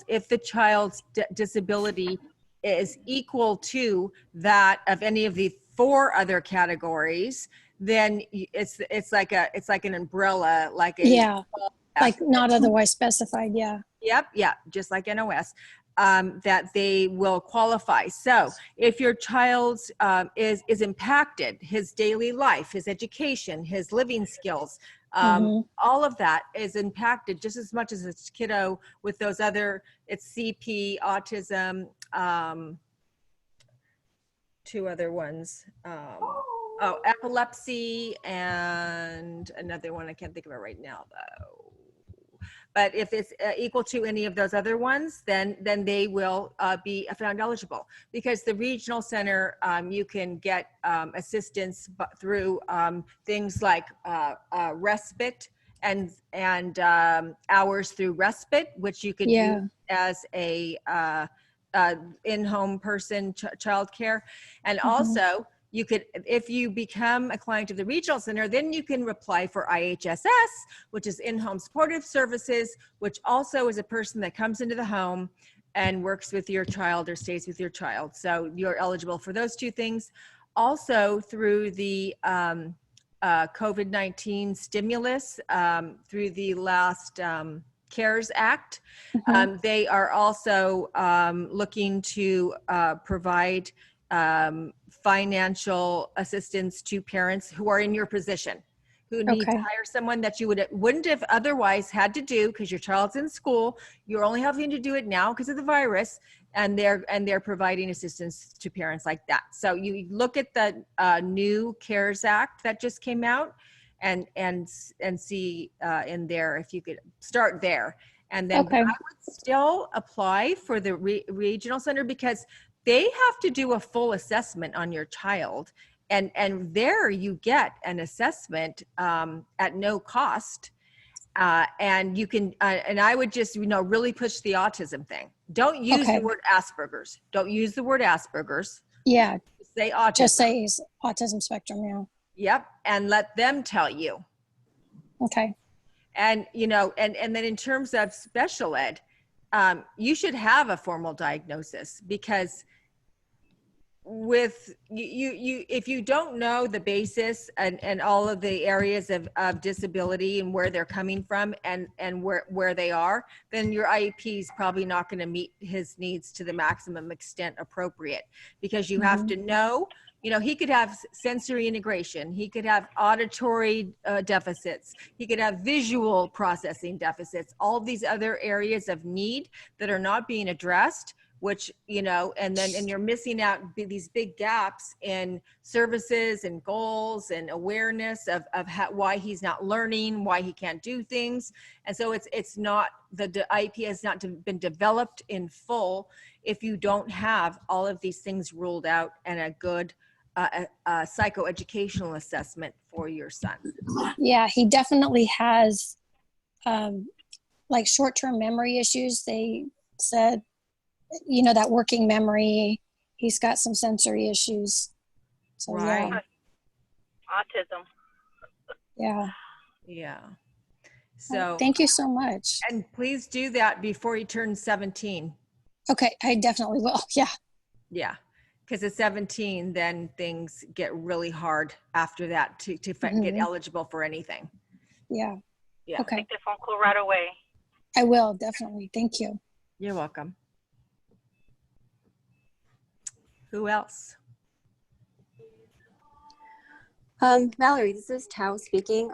if the child's disability is equal to that of any of the 4 other categories, then it's like an umbrella, like a Yeah, like not otherwise specified. Yeah. Yep, yeah, just like NOS, that they will qualify. So if your child is impacted, his daily life, his education, his living skills, all of that is impacted just as much as a kiddo with those other, it's CP, autism, two other ones. Epilepsy and another one I can't think of it right now though. But if it's equal to any of those other ones, then they will be found eligible. Because the regional center, you can get assistance through things like respite and hours through respite, which you could use as a in-home person, childcare, and also. You could, if you become a client of the regional center, then you can apply for IHSS, which is in-home supportive services, which also is a person that comes into the home and works with your child or stays with your child. So you're eligible for those two things. Also through the COVID-19 stimulus, through the last CARES Act, they are also looking to provide financial assistance to parents who are in your position, who need to hire someone that you wouldn't have otherwise had to do because your child's in school. You're only having to do it now because of the virus, and they're providing assistance to parents like that. So you look at the new CARES Act that just came out, and see in there if you could start there, and then I would still apply for the regional center because they have to do a full assessment on your child, and there you get an assessment at no cost, and you can and I would just really push the autism thing. Don't use the word Asperger's. Don't use the word Asperger's. Yeah. Say autism. Just say autism spectrum. Yeah. Yep, and let them tell you. Okay. And and then in terms of special ed, you should have a formal diagnosis, because with you if you don't know the basis and all of the areas of disability and where they're coming from and where they are, then your IEP is probably not going to meet his needs to the maximum extent appropriate, because you have to know, he could have sensory integration, he could have auditory deficits, he could have visual processing deficits, all these other areas of need that are not being addressed, which, and you're missing out these big gaps in services and goals and awareness of why he's not learning, why he can't do things. And so it's not, the IEP has not been developed in full if you don't have all of these things ruled out and a good psychoeducational assessment for your son. Yeah, he definitely has like short-term memory issues. They said, that working memory, he's got some sensory issues. So, right. Yeah. Autism. Yeah. Yeah. So thank you so much. And please do that before he turns 17. Okay, I definitely will. Yeah. Yeah. Because at 17, then things get really hard after that to get eligible for anything. Yeah. Yeah. Okay. Take the phone call right away. I will, definitely. Thank you. You're welcome. Who else? Valerie, this is Tao speaking.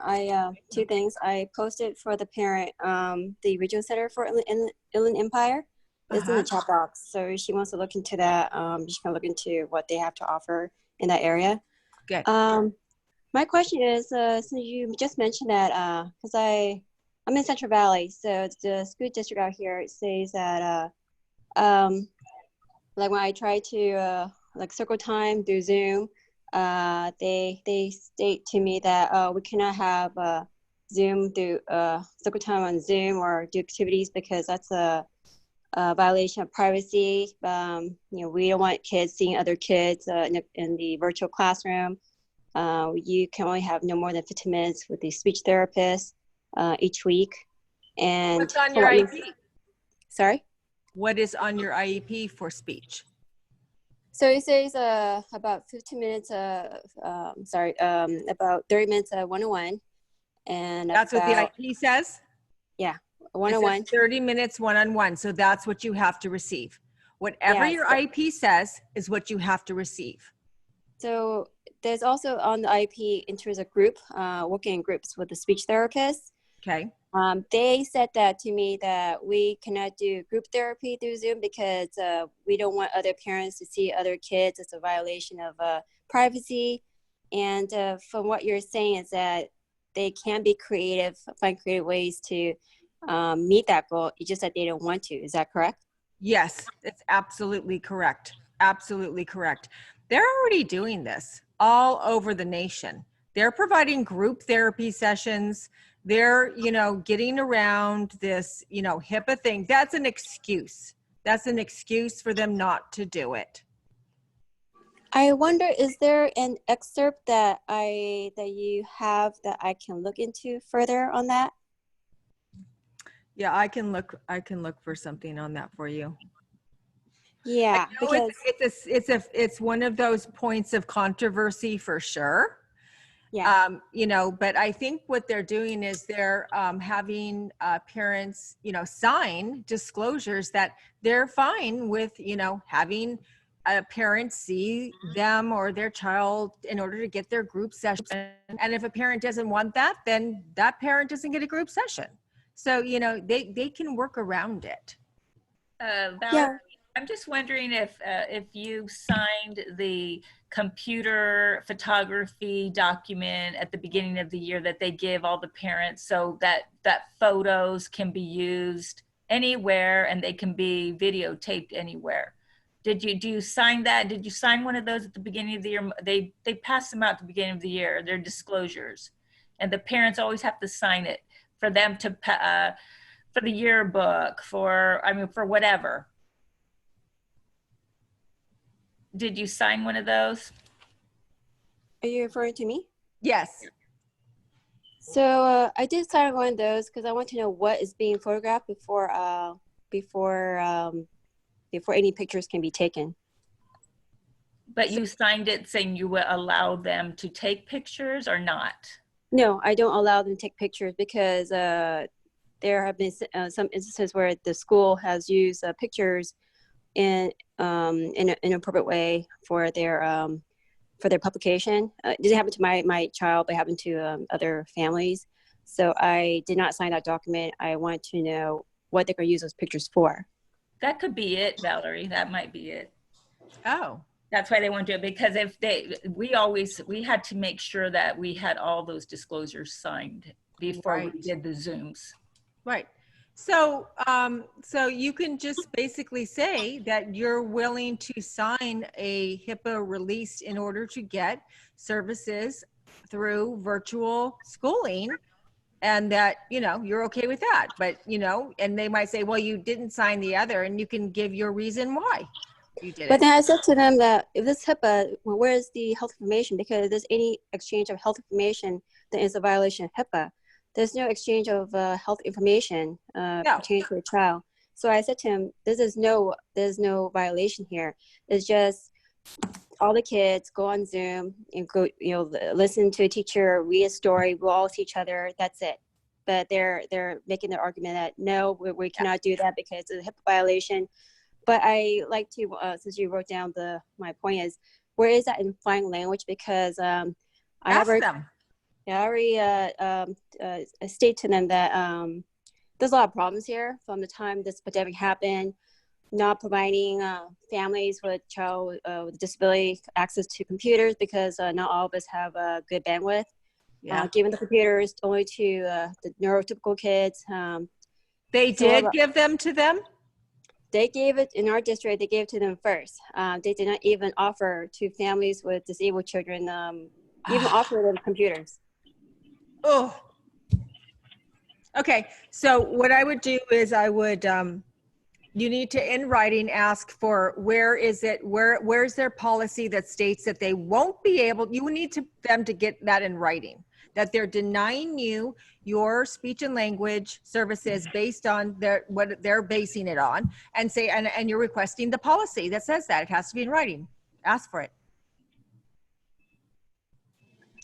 Two things. I posted for the parent, the regional center for Inland Empire. It's in the chat box. So she wants to look into that. She can look into what they have to offer in that area. Good. My question is, since you just mentioned that, because I'm in Central Valley, so the school district out here says that, like when I try to like circle time through Zoom, they state to me that we cannot have Zoom through circle time on Zoom or do activities because that's a violation of privacy. We don't want kids seeing other kids in the virtual classroom. You can only have no more than 15 minutes with the speech therapist each week. And what's on your IEP? Sorry? What is on your IEP for speech? So it says about 15 minutes, about 30 minutes one-on-one, and That's what the about, IP says? yeah, It one-on-one. says 30 minutes one-on-one. So that's what you have to receive. Whatever Yeah, your so, IP says is what you have to receive. so there's also on the IP enters a group, working in groups with the speech therapist. Okay. They said that to me that we cannot do group therapy through Zoom because we don't want other parents to see other kids. It's a violation of privacy. And from what you're saying is that they can be creative, find creative ways to meet that goal. It's just that they don't want to. Is that correct? Yes, it's absolutely correct. Absolutely correct. They're already doing this all over the nation. They're providing group therapy sessions. They're, getting around this, HIPAA thing. That's an excuse. That's an excuse for them not to do it. I wonder, is there an excerpt that you have that I can look into further on that? Yeah, I can look for something on that for you. Yeah, because It's one of those points of controversy for sure. yeah. But I think what they're doing is they're having parents, sign disclosures that they're fine with, having a parent see them or their child in order to get their group session. And if a parent doesn't want that, then that parent doesn't get a group session. So, they can work around it. Valerie, Yeah. I'm just wondering if you signed the computer photography document at the beginning of the year that they give all the parents so that photos can be used anywhere and they can be videotaped anywhere. Do you sign that? Did you sign one of those at the beginning of the year? They pass them out at the beginning of the year, their disclosures. And the parents always have to sign it for them to, for the yearbook, for whatever. Did you sign one of those? Are you referring to me? Yes. So I did sign one of those because I want to know what is being photographed before any pictures can be taken. But you signed it saying you will allow them to take pictures or not? No, I don't allow them to take pictures because there have been some instances where the school has used pictures in an inappropriate way for their publication. It didn't happen to my child, but it happened to other families. So I did not sign that document. I want to know what they're going to use those pictures for. That could be it, Valerie. That might be it. Oh. That's why they won't do it, because if we had to make sure that we had all those disclosures signed before Right. we did the Zooms. Right. So, so you can just basically say that you're willing to sign a HIPAA release in order to get services through virtual schooling, and that, you're okay with that. But, and they might say, well, you didn't sign the other, and you can give your reason why you did But it. then I said to them that if this HIPAA, well, where is the health information? Because if there's any exchange of health information, then it's a violation of HIPAA. There's no exchange of health information pertaining to a child. So I said to him, there's no violation here. It's just all the kids go on Zoom and go, listen to a teacher, read a story, we'll all see each other. That's it. But they're making the argument that no, we cannot do that because it's a HIPAA violation. But I like to, since you wrote down my point is, where is that in flying language? Because I already state to them that there's a lot of problems here from the time this pandemic happened, not providing families with child with disability access to computers because not all of us have good bandwidth. Giving the computers only to the neurotypical kids. They did give them to them? They gave it in our district. They gave it to them first. They did not even offer to families with disabled children, even offer them computers. Oh. Okay. So what I would do is I would, you need to in writing ask for where's their policy that states that they won't be able, you need them to get that in writing, that they're denying you your speech and language services based on what they're basing it on, and say, and you're requesting the policy that says that. It has to be in writing. Ask for it.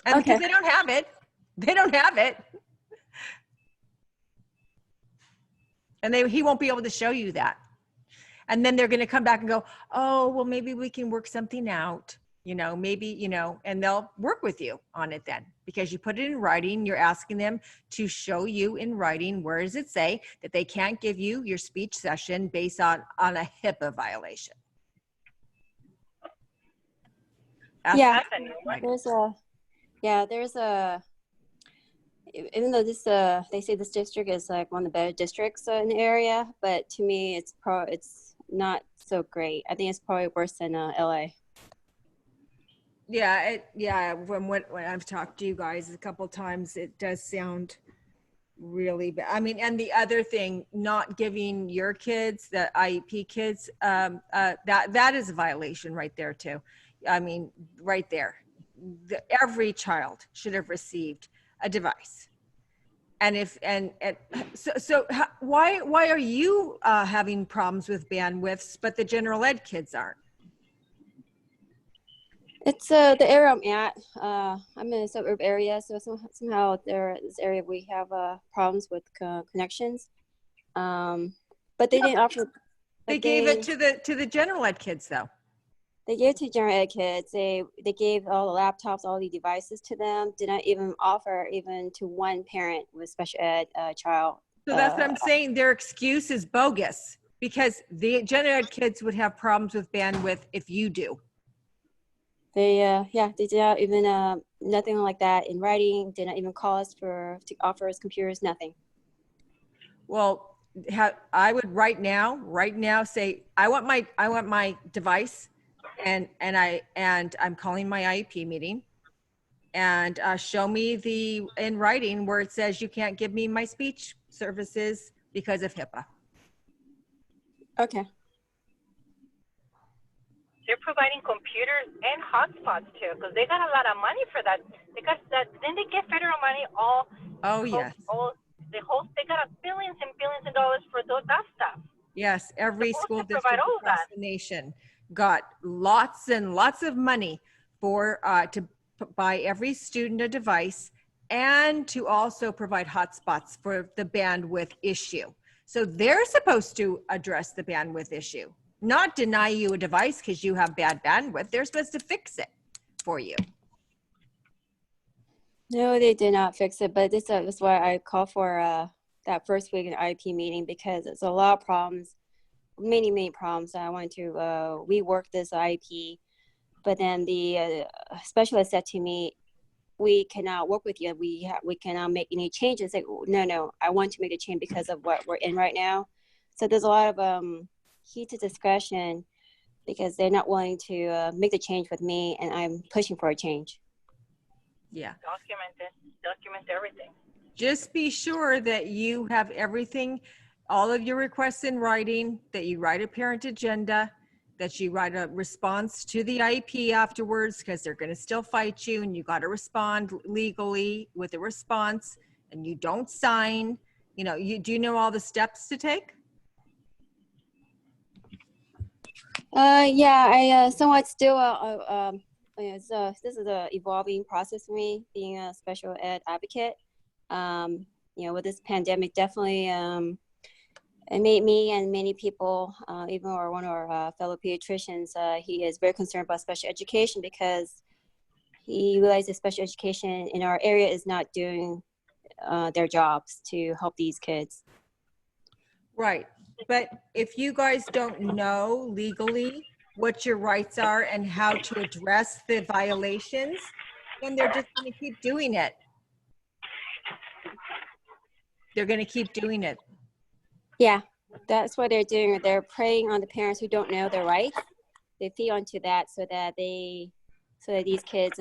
And Okay. because they don't have it, they don't have it. And he won't be able to show you that. And then they're going to come back and go, oh, well, maybe we can work something out, maybe, and they'll work with you on it then, because you put it in writing. You're asking them to show you in writing, where does it say that they can't give you your speech session based on a HIPAA violation? Yeah, That's a new one. there's a, even though this, they say this district is like one of the better districts in the area, but to me, it's not so great. I think it's probably worse than LA. Yeah, when I've talked to you guys a couple times, it does sound really bad. I mean, and the other thing, not giving your kids, the IEP kids, that is a violation right there too. I mean, right there, every child should have received a device. And why are you having problems with bandwidths, but the general ed kids aren't? It's the area I'm at. I'm in a suburb area, so somehow this area we have problems with connections. But they didn't offer. They gave it to the general ed kids though. They gave it to general ed kids. They gave all the laptops, all the devices to them. Did not even offer even to one parent with special ed child. So that's what I'm saying. Their excuse is bogus, because the general ed kids would have problems with bandwidth if you do. They did not even nothing like that in writing. Did not even call us to offer us computers. Nothing. Well, I would right now say I want my device, and I'm calling my IEP meeting, and show me in writing where it says you can't give me my speech services because of HIPAA. Okay. They're providing computers and hotspots too, because they got a lot of money for that. They got that. Then they get federal money. Yes. They got billions and billions of dollars for that stuff. Yes, every Supposed school to provide district all across that. the nation got lots and lots of money for to buy every student a device, and to also provide hotspots for the bandwidth issue. So they're supposed to address the bandwidth issue, not deny you a device because you have bad bandwidth. They're supposed to fix it for you. No, they did not fix it, but this is why I call for that first week in IEP meeting, because it's a lot of problems, many problems. I want to rework this IEP, but then the specialist said to me, we cannot work with you. We cannot make any changes. Like, no, I want to make a change because of what we're in right now. So there's a lot of heated discussion because they're not willing to make the change with me, and I'm pushing for a change. Yeah. Document everything. Just be sure that you have everything, all of your requests in writing, that you write a parent agenda, that you write a response to the IEP afterwards, because they're going to still fight you, and you got to respond legally with a response, and you don't sign. Do you know all the steps to take? I somewhat still this is a evolving process for me, being a special ed advocate. With this pandemic, definitely it made me and many people, even one of our fellow pediatricians, he is very concerned about special education, because he realizes special education in our area is not doing their jobs to help these kids. Right. But if you guys don't know legally what your rights are and how to address the violations, then they're just going to keep doing it. They're going to keep doing it. Yeah, that's what they're doing. They're preying on the parents who don't know their rights. They feed onto that so that these kids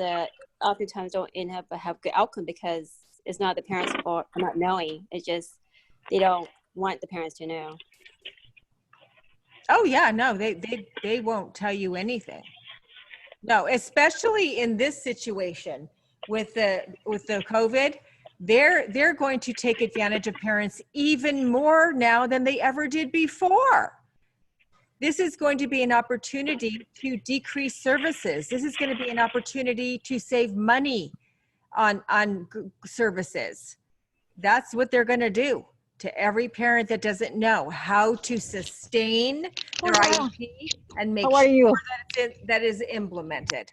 oftentimes don't end up have good outcome, because it's not the parents' fault for not knowing. It's just they don't want the parents to know. Oh yeah, no, they won't tell you anything. No, especially in this situation with the COVID, they're going to take advantage of parents even more now than they ever did before. This is going to be an opportunity to decrease services. This is going to be an opportunity to save money on services. That's what they're going to do to every parent that doesn't know how to sustain their IEP and make sure that is implemented.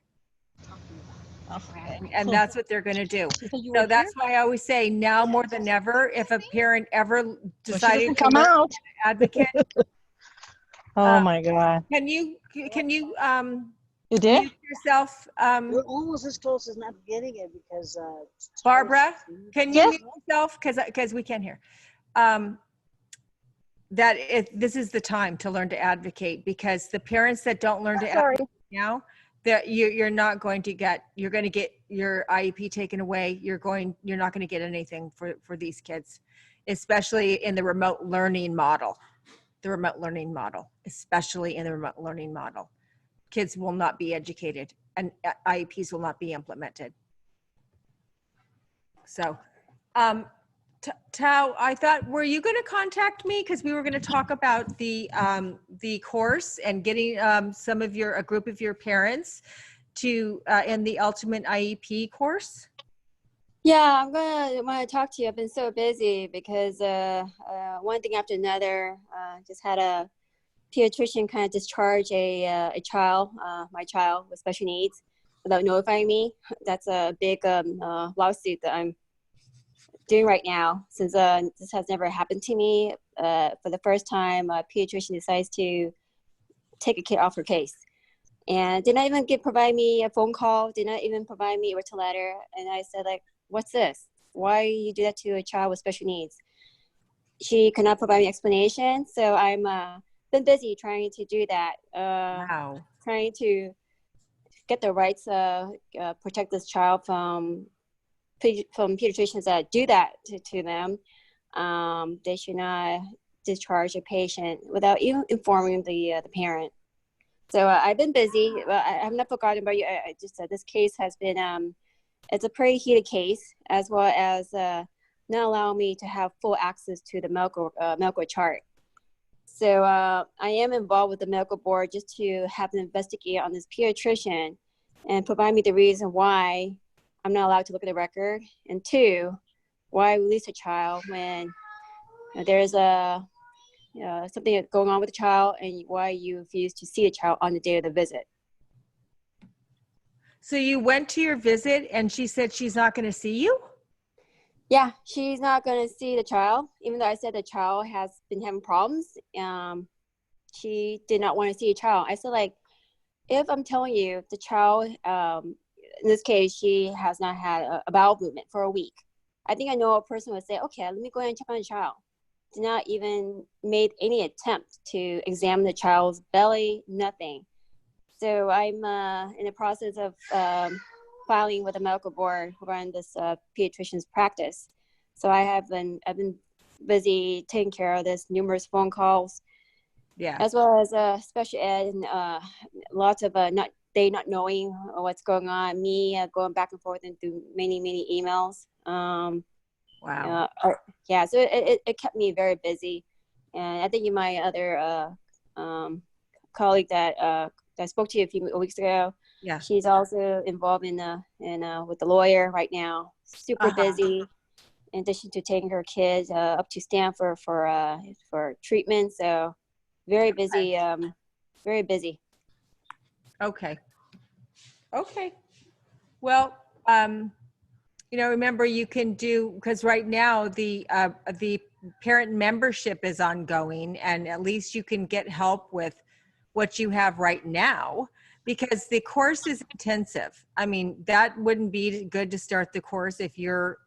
And that's what they're going to do. So that's why I always say now more than ever, if a parent ever decided to come out. advocate, Oh my God. can you You did? mute yourself, We're almost as close as not getting it because Barbara? Can you Yes. mute yourself because we can't hear? This is the time to learn to advocate, because the parents that don't learn to advocate now, that you're not going to get, you're going to get your IEP taken away. You're not going to get anything for these kids, especially in the remote learning model. Especially in the remote learning model. Kids will not be educated and IEPs will not be implemented. So, Tao, I thought, were you going to contact me? Because we were going to talk about the course and getting a group of your parents to in the Ultimate IEP course. Yeah, I'm want to talk to you. I've been so busy because one thing after another. Just had a pediatrician kind of discharge a child, my child with special needs, without notifying me. That's a big lawsuit that I'm doing right now, since this has never happened to me. For the first time, a pediatrician decides to take a kid off her case, and did not even provide me a phone call, did not even provide me a written letter. And I said, like, what's this? Why you do that to a child with special needs? She could not provide me explanation, so I'm been busy trying to do that. Wow. Trying to get the rights, protect this child from pediatricians that do that to them. They should not discharge a patient without even informing the parent. So I've been busy. I have not forgotten about you. I just said this case has been, it's a pretty heated case, as well as not allowing me to have full access to the medical chart. So I am involved with the medical board just to have them investigate on this pediatrician and provide me the reason why I'm not allowed to look at the record, and two, why release a child when there's something going on with the child, and why you refuse to see a child on the day of the visit. So you went to your visit and she said she's not going to see you? Yeah, she's not going to see the child, even though I said the child has been having problems. She did not want to see a child. I said, like, if I'm telling you the child, in this case, she has not had a bowel movement for a week, I think I know a person would say, okay, let me go ahead and check on the child. Did not even made any attempt to examine the child's belly, nothing. So I'm in the process of filing with the medical board around this pediatrician's practice. So I've been busy taking care of this, numerous phone calls, as well as special ed, and lots of not knowing what's going on, me going back and forth and through many emails. Wow. Yeah, so it kept me very busy. And I think my other colleague that I spoke to you a few weeks ago, yeah, she's also involved in with the lawyer right now. Super busy, in addition to taking her kids up to Stanford for treatment. So very busy, very busy. Okay. Well, remember you can do, because right now the parent membership is ongoing, and at least you can get help with what you have right now, because the course is intensive. I mean, that wouldn't be good to start the course if you're,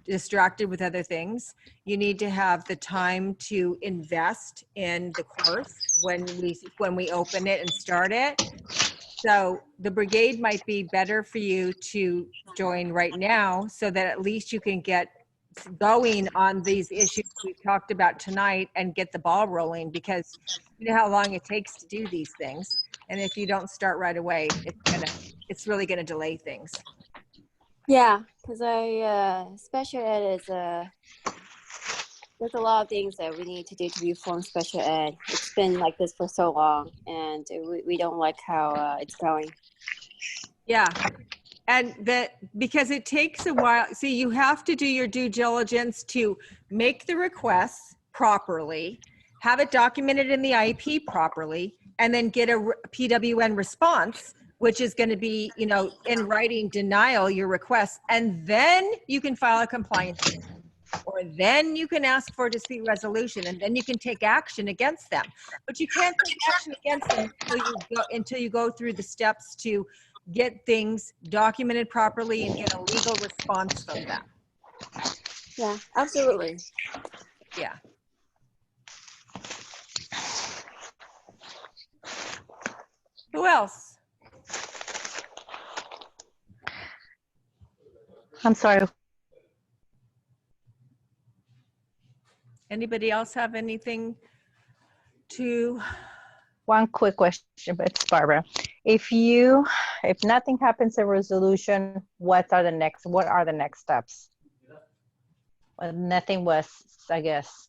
distracted with other things. You need to have the time to invest in the course when we open it and start it. So the brigade might be better for you to join right now, so that at least you can get going on these issues we talked about tonight and get the ball rolling, because you know how long it takes to do these things. And if you don't start right away, it's really gonna delay things. Yeah, because special ed There's a lot of things that we need to do to reform special ed. It's been like this for so long, and we don't like how it's going. Yeah. And that because it takes a while. See, you have to do your due diligence to make the requests properly, have it documented in the IEP properly, and then get a PWN response, which is going to be, you know, in writing denial your request. And then you can file a compliance, or then you can ask for a dispute resolution, and then you can take action against them. But you can't take action against them until you go through the steps to get things documented properly and get a legal response from them. Yeah, absolutely. Yeah. Who else? I'm sorry. Anybody else have anything to? One quick question, but it's Barbara. If nothing happens in resolution, what are the next steps? Well, nothing was, I guess,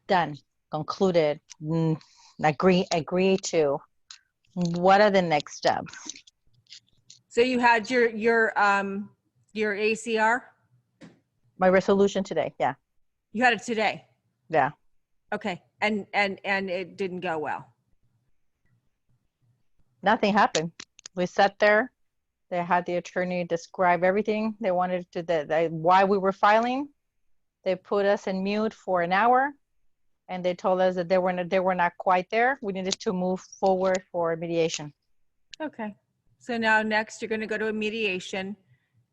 done, concluded, agree to. What are the next steps? So you had your ACR? My resolution today, yeah. You had it today? Yeah. Okay, and it didn't go well? Nothing happened. We sat there. They had the attorney describe everything. They wanted to, why we were filing. They put us in mute for an hour, and they told us that they were not quite there. We needed to move forward for mediation. Okay, so now next you're going to go to a mediation,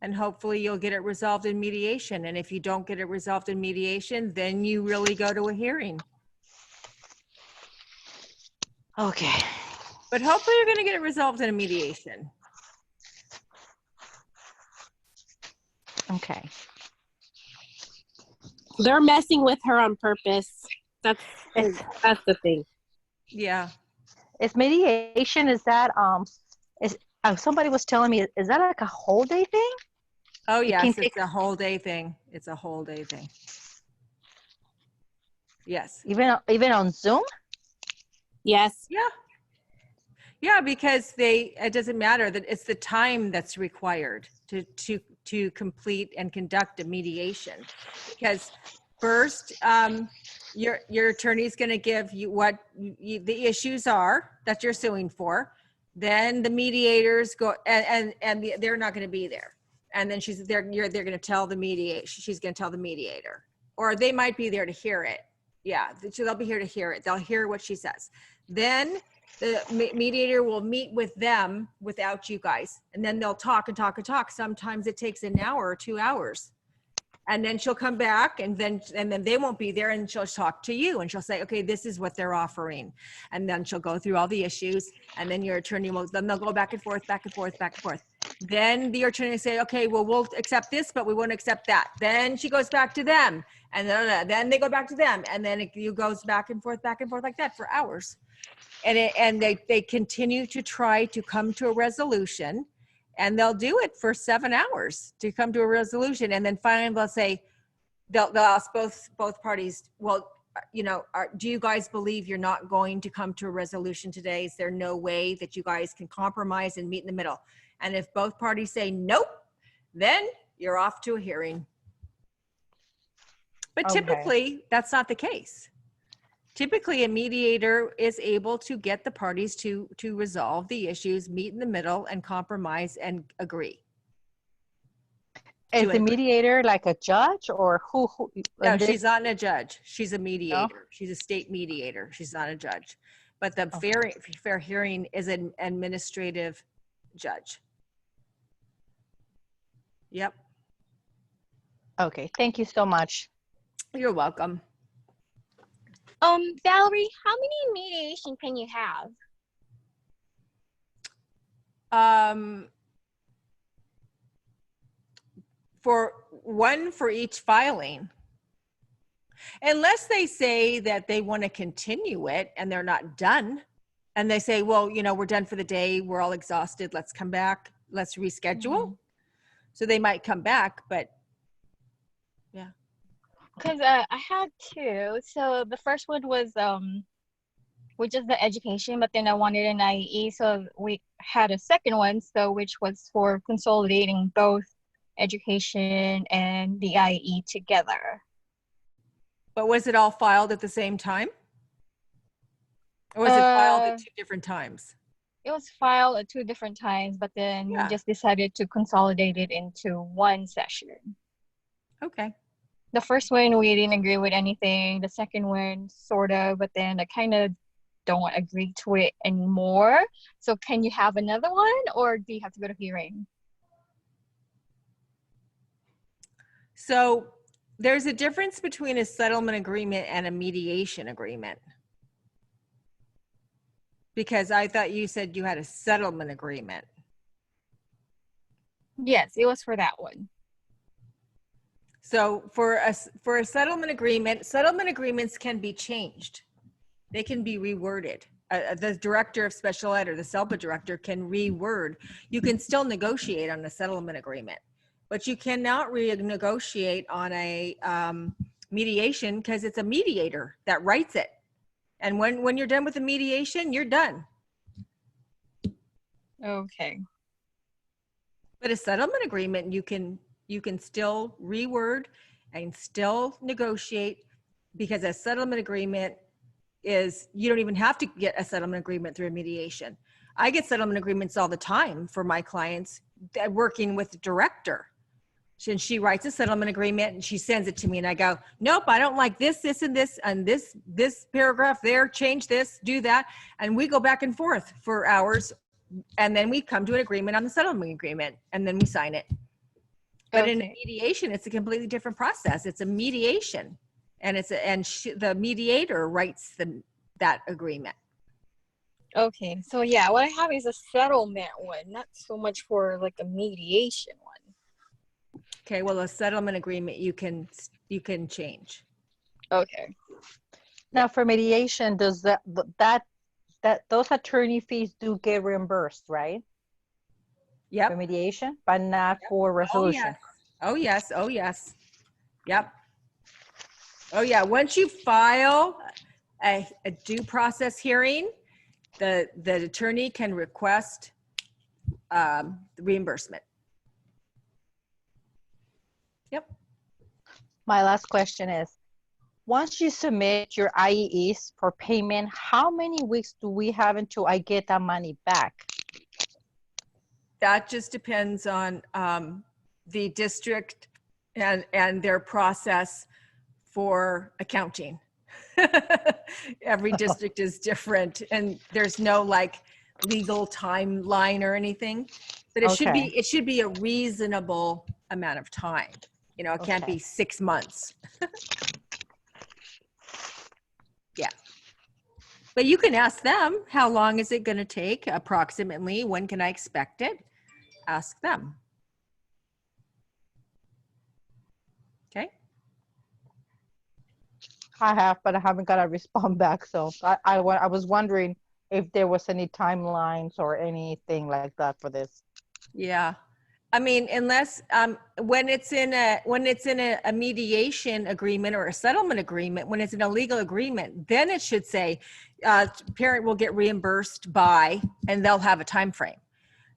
and hopefully you'll get it resolved in mediation. And if you don't get it resolved in mediation, then you really go to a hearing. Okay. But hopefully you're going to get it resolved in a mediation. Okay. They're messing with her on purpose. That's the thing. Yeah. Is mediation, is that, somebody was telling me, is that like a whole day thing? Oh, yes, it's a whole day thing. It's a whole day thing. Yes. Even on Zoom? Yes. Yeah. Yeah, because it doesn't matter that it's the time that's required to complete and conduct a mediation. Because first, your attorney's going to give you what the issues are that you're suing for. Then the mediators go and they're not going to be there. And then they're going to tell the mediation. She's going to tell the mediator, or they might be there to hear it. Yeah, so they'll be here to hear it. They'll hear what she says. Then the mediator will meet with them without you guys, and then they'll talk and talk and talk. Sometimes it takes an hour or 2 hours, and then she'll come back, and then they won't be there, and she'll talk to you, and she'll say, okay, this is what they're offering, and then she'll go through all the issues, and then your attorney will, then they'll go back and forth, back and forth, back and forth. Then the attorney will say, okay, well, we'll accept this, but we won't accept that. Then she goes back to them, and then they go back to them, and then it goes back and forth like that for hours. And they continue to try to come to a resolution, and they'll do it for 7 hours to come to a resolution. And then finally they'll say, they'll ask both parties, well, you know, do you guys believe you're not going to come to a resolution today? Is there no way that you guys can compromise and meet in the middle? And if both parties say nope, then you're off to a hearing. But typically that's not the case. Typically, a mediator is able to get the parties to resolve the issues, meet in the middle, and compromise and agree. Is the mediator like a judge, or who? No, she's not a judge. She's a mediator. No? She's a state mediator. She's not a judge. But the fair hearing is an administrative judge. Yep. Okay, thank you so much. You're welcome. Valerie, how many mediation can you have? For one for each filing. Unless they say that they want to continue it and they're not done. And they say, well, you know, we're done for the day. We're all exhausted. Let's come back. Let's reschedule. Mm-hmm. So they might come back, but yeah. Because I had two. So the first one was which is the education, but then I wanted an IE, so we had a second one, so which was for consolidating both education and the IE together. But was it all filed at the same time? Or was it filed at 2 different times? It was filed at 2 different times, but then we Yeah. just decided to consolidate it into one session. Okay. The first one we didn't agree with anything. The second one sort of, but then I kind of don't agree to it anymore. So can you have another one, or do you have to go to hearing? So there's a difference between a settlement agreement and a mediation agreement. Because I thought you said you had a settlement agreement. Yes, it was for that one. So for a settlement agreement, settlement agreements can be changed. They can be reworded. The director of special ed or the SELPA director can reword. You can still negotiate on a settlement agreement, but you cannot renegotiate on a mediation because it's a mediator that writes it. And when you're done with the mediation, you're done. Okay. But a settlement agreement, you can still reword and still negotiate, because a settlement agreement is, you don't even have to get a settlement agreement through a mediation. I get settlement agreements all the time for my clients that working with the director. And she writes a settlement agreement and she sends it to me and I go, nope, I don't like this, this, and this paragraph there, change this, do that. And we go back and forth for hours. And then we come to an agreement on the settlement agreement and then we sign it. But in a mediation, it's a completely different process. It's a mediation, and the mediator writes that agreement. Okay, so yeah, what I have is a settlement one, not so much for like a mediation one. Okay, well, a settlement agreement you can change. Okay. Now for mediation, does that those attorney fees do get reimbursed, right? Yep. For mediation, but not for resolution. Oh yes. Oh yes. Yep. Oh yeah. Once you file a due process hearing, the attorney can request the reimbursement. Yep. My last question is, once you submit your IEs for payment, how many weeks do we have until I get that money back? That just depends on the district and their process for accounting. Every district is different, and there's no like legal timeline or anything, but it should be a reasonable amount of time. You know, it can't be 6 months. Yeah. But you can ask them, how long is it going to take approximately? When can I expect it? Ask them. Okay. I have, but I haven't got a response back. So I was wondering if there was any timelines or anything like that for this. Yeah. I mean, unless when it's in a mediation agreement or a settlement agreement, when it's in a legal agreement, then it should say parent will get reimbursed by, and they'll have a time frame.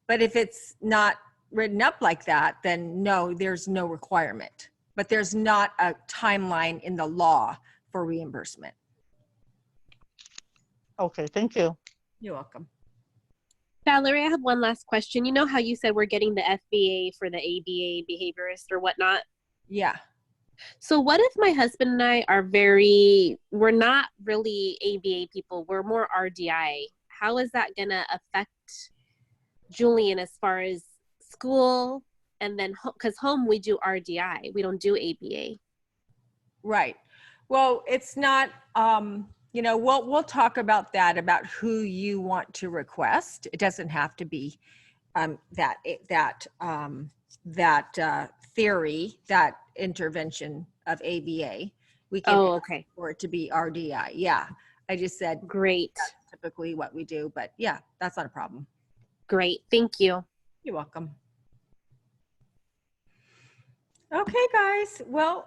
But if it's not written up like that, then no, there's no requirement. But there's not a timeline in the law for reimbursement. Okay, thank you. You're welcome. Valerie, I have one last question. You know how you said we're getting the FBA for the ABA behaviorist or whatnot? Yeah. So what if my husband and I we're not really ABA people, we're more RDI. How is that gonna affect Julian as far as school, and then because home we do RDI, we don't do ABA. Right. Well, it's not, you know, we'll talk about that, about who you want to request. It doesn't have to be that theory, that intervention of ABA. We can okay. for it to be RDI. Yeah. I just said great. That's typically what we do, but yeah, that's not a problem. Great. Thank you. You're welcome. Okay, guys. Well,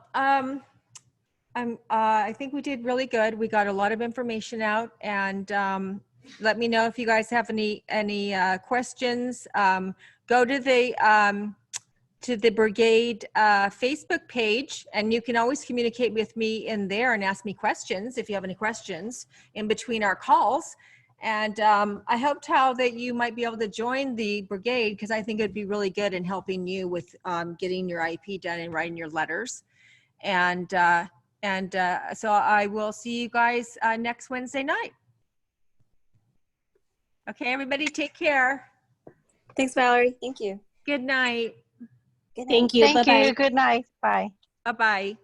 I think we did really good. We got a lot of information out, and let me know if you guys have any questions. Go to the brigade Facebook page, and you can always communicate with me in there and ask me questions if you have any questions in between our calls. And I hoped how that you might be able to join the brigade, because I think it'd be really good in helping you with getting your IEP done and writing your letters. And so I will see you guys next Wednesday night. Okay, everybody, take care. Thanks, Valerie. Thank you. Good night. Good night. Thank you. Thank Bye-bye. you. Good night. Bye. Bye-bye.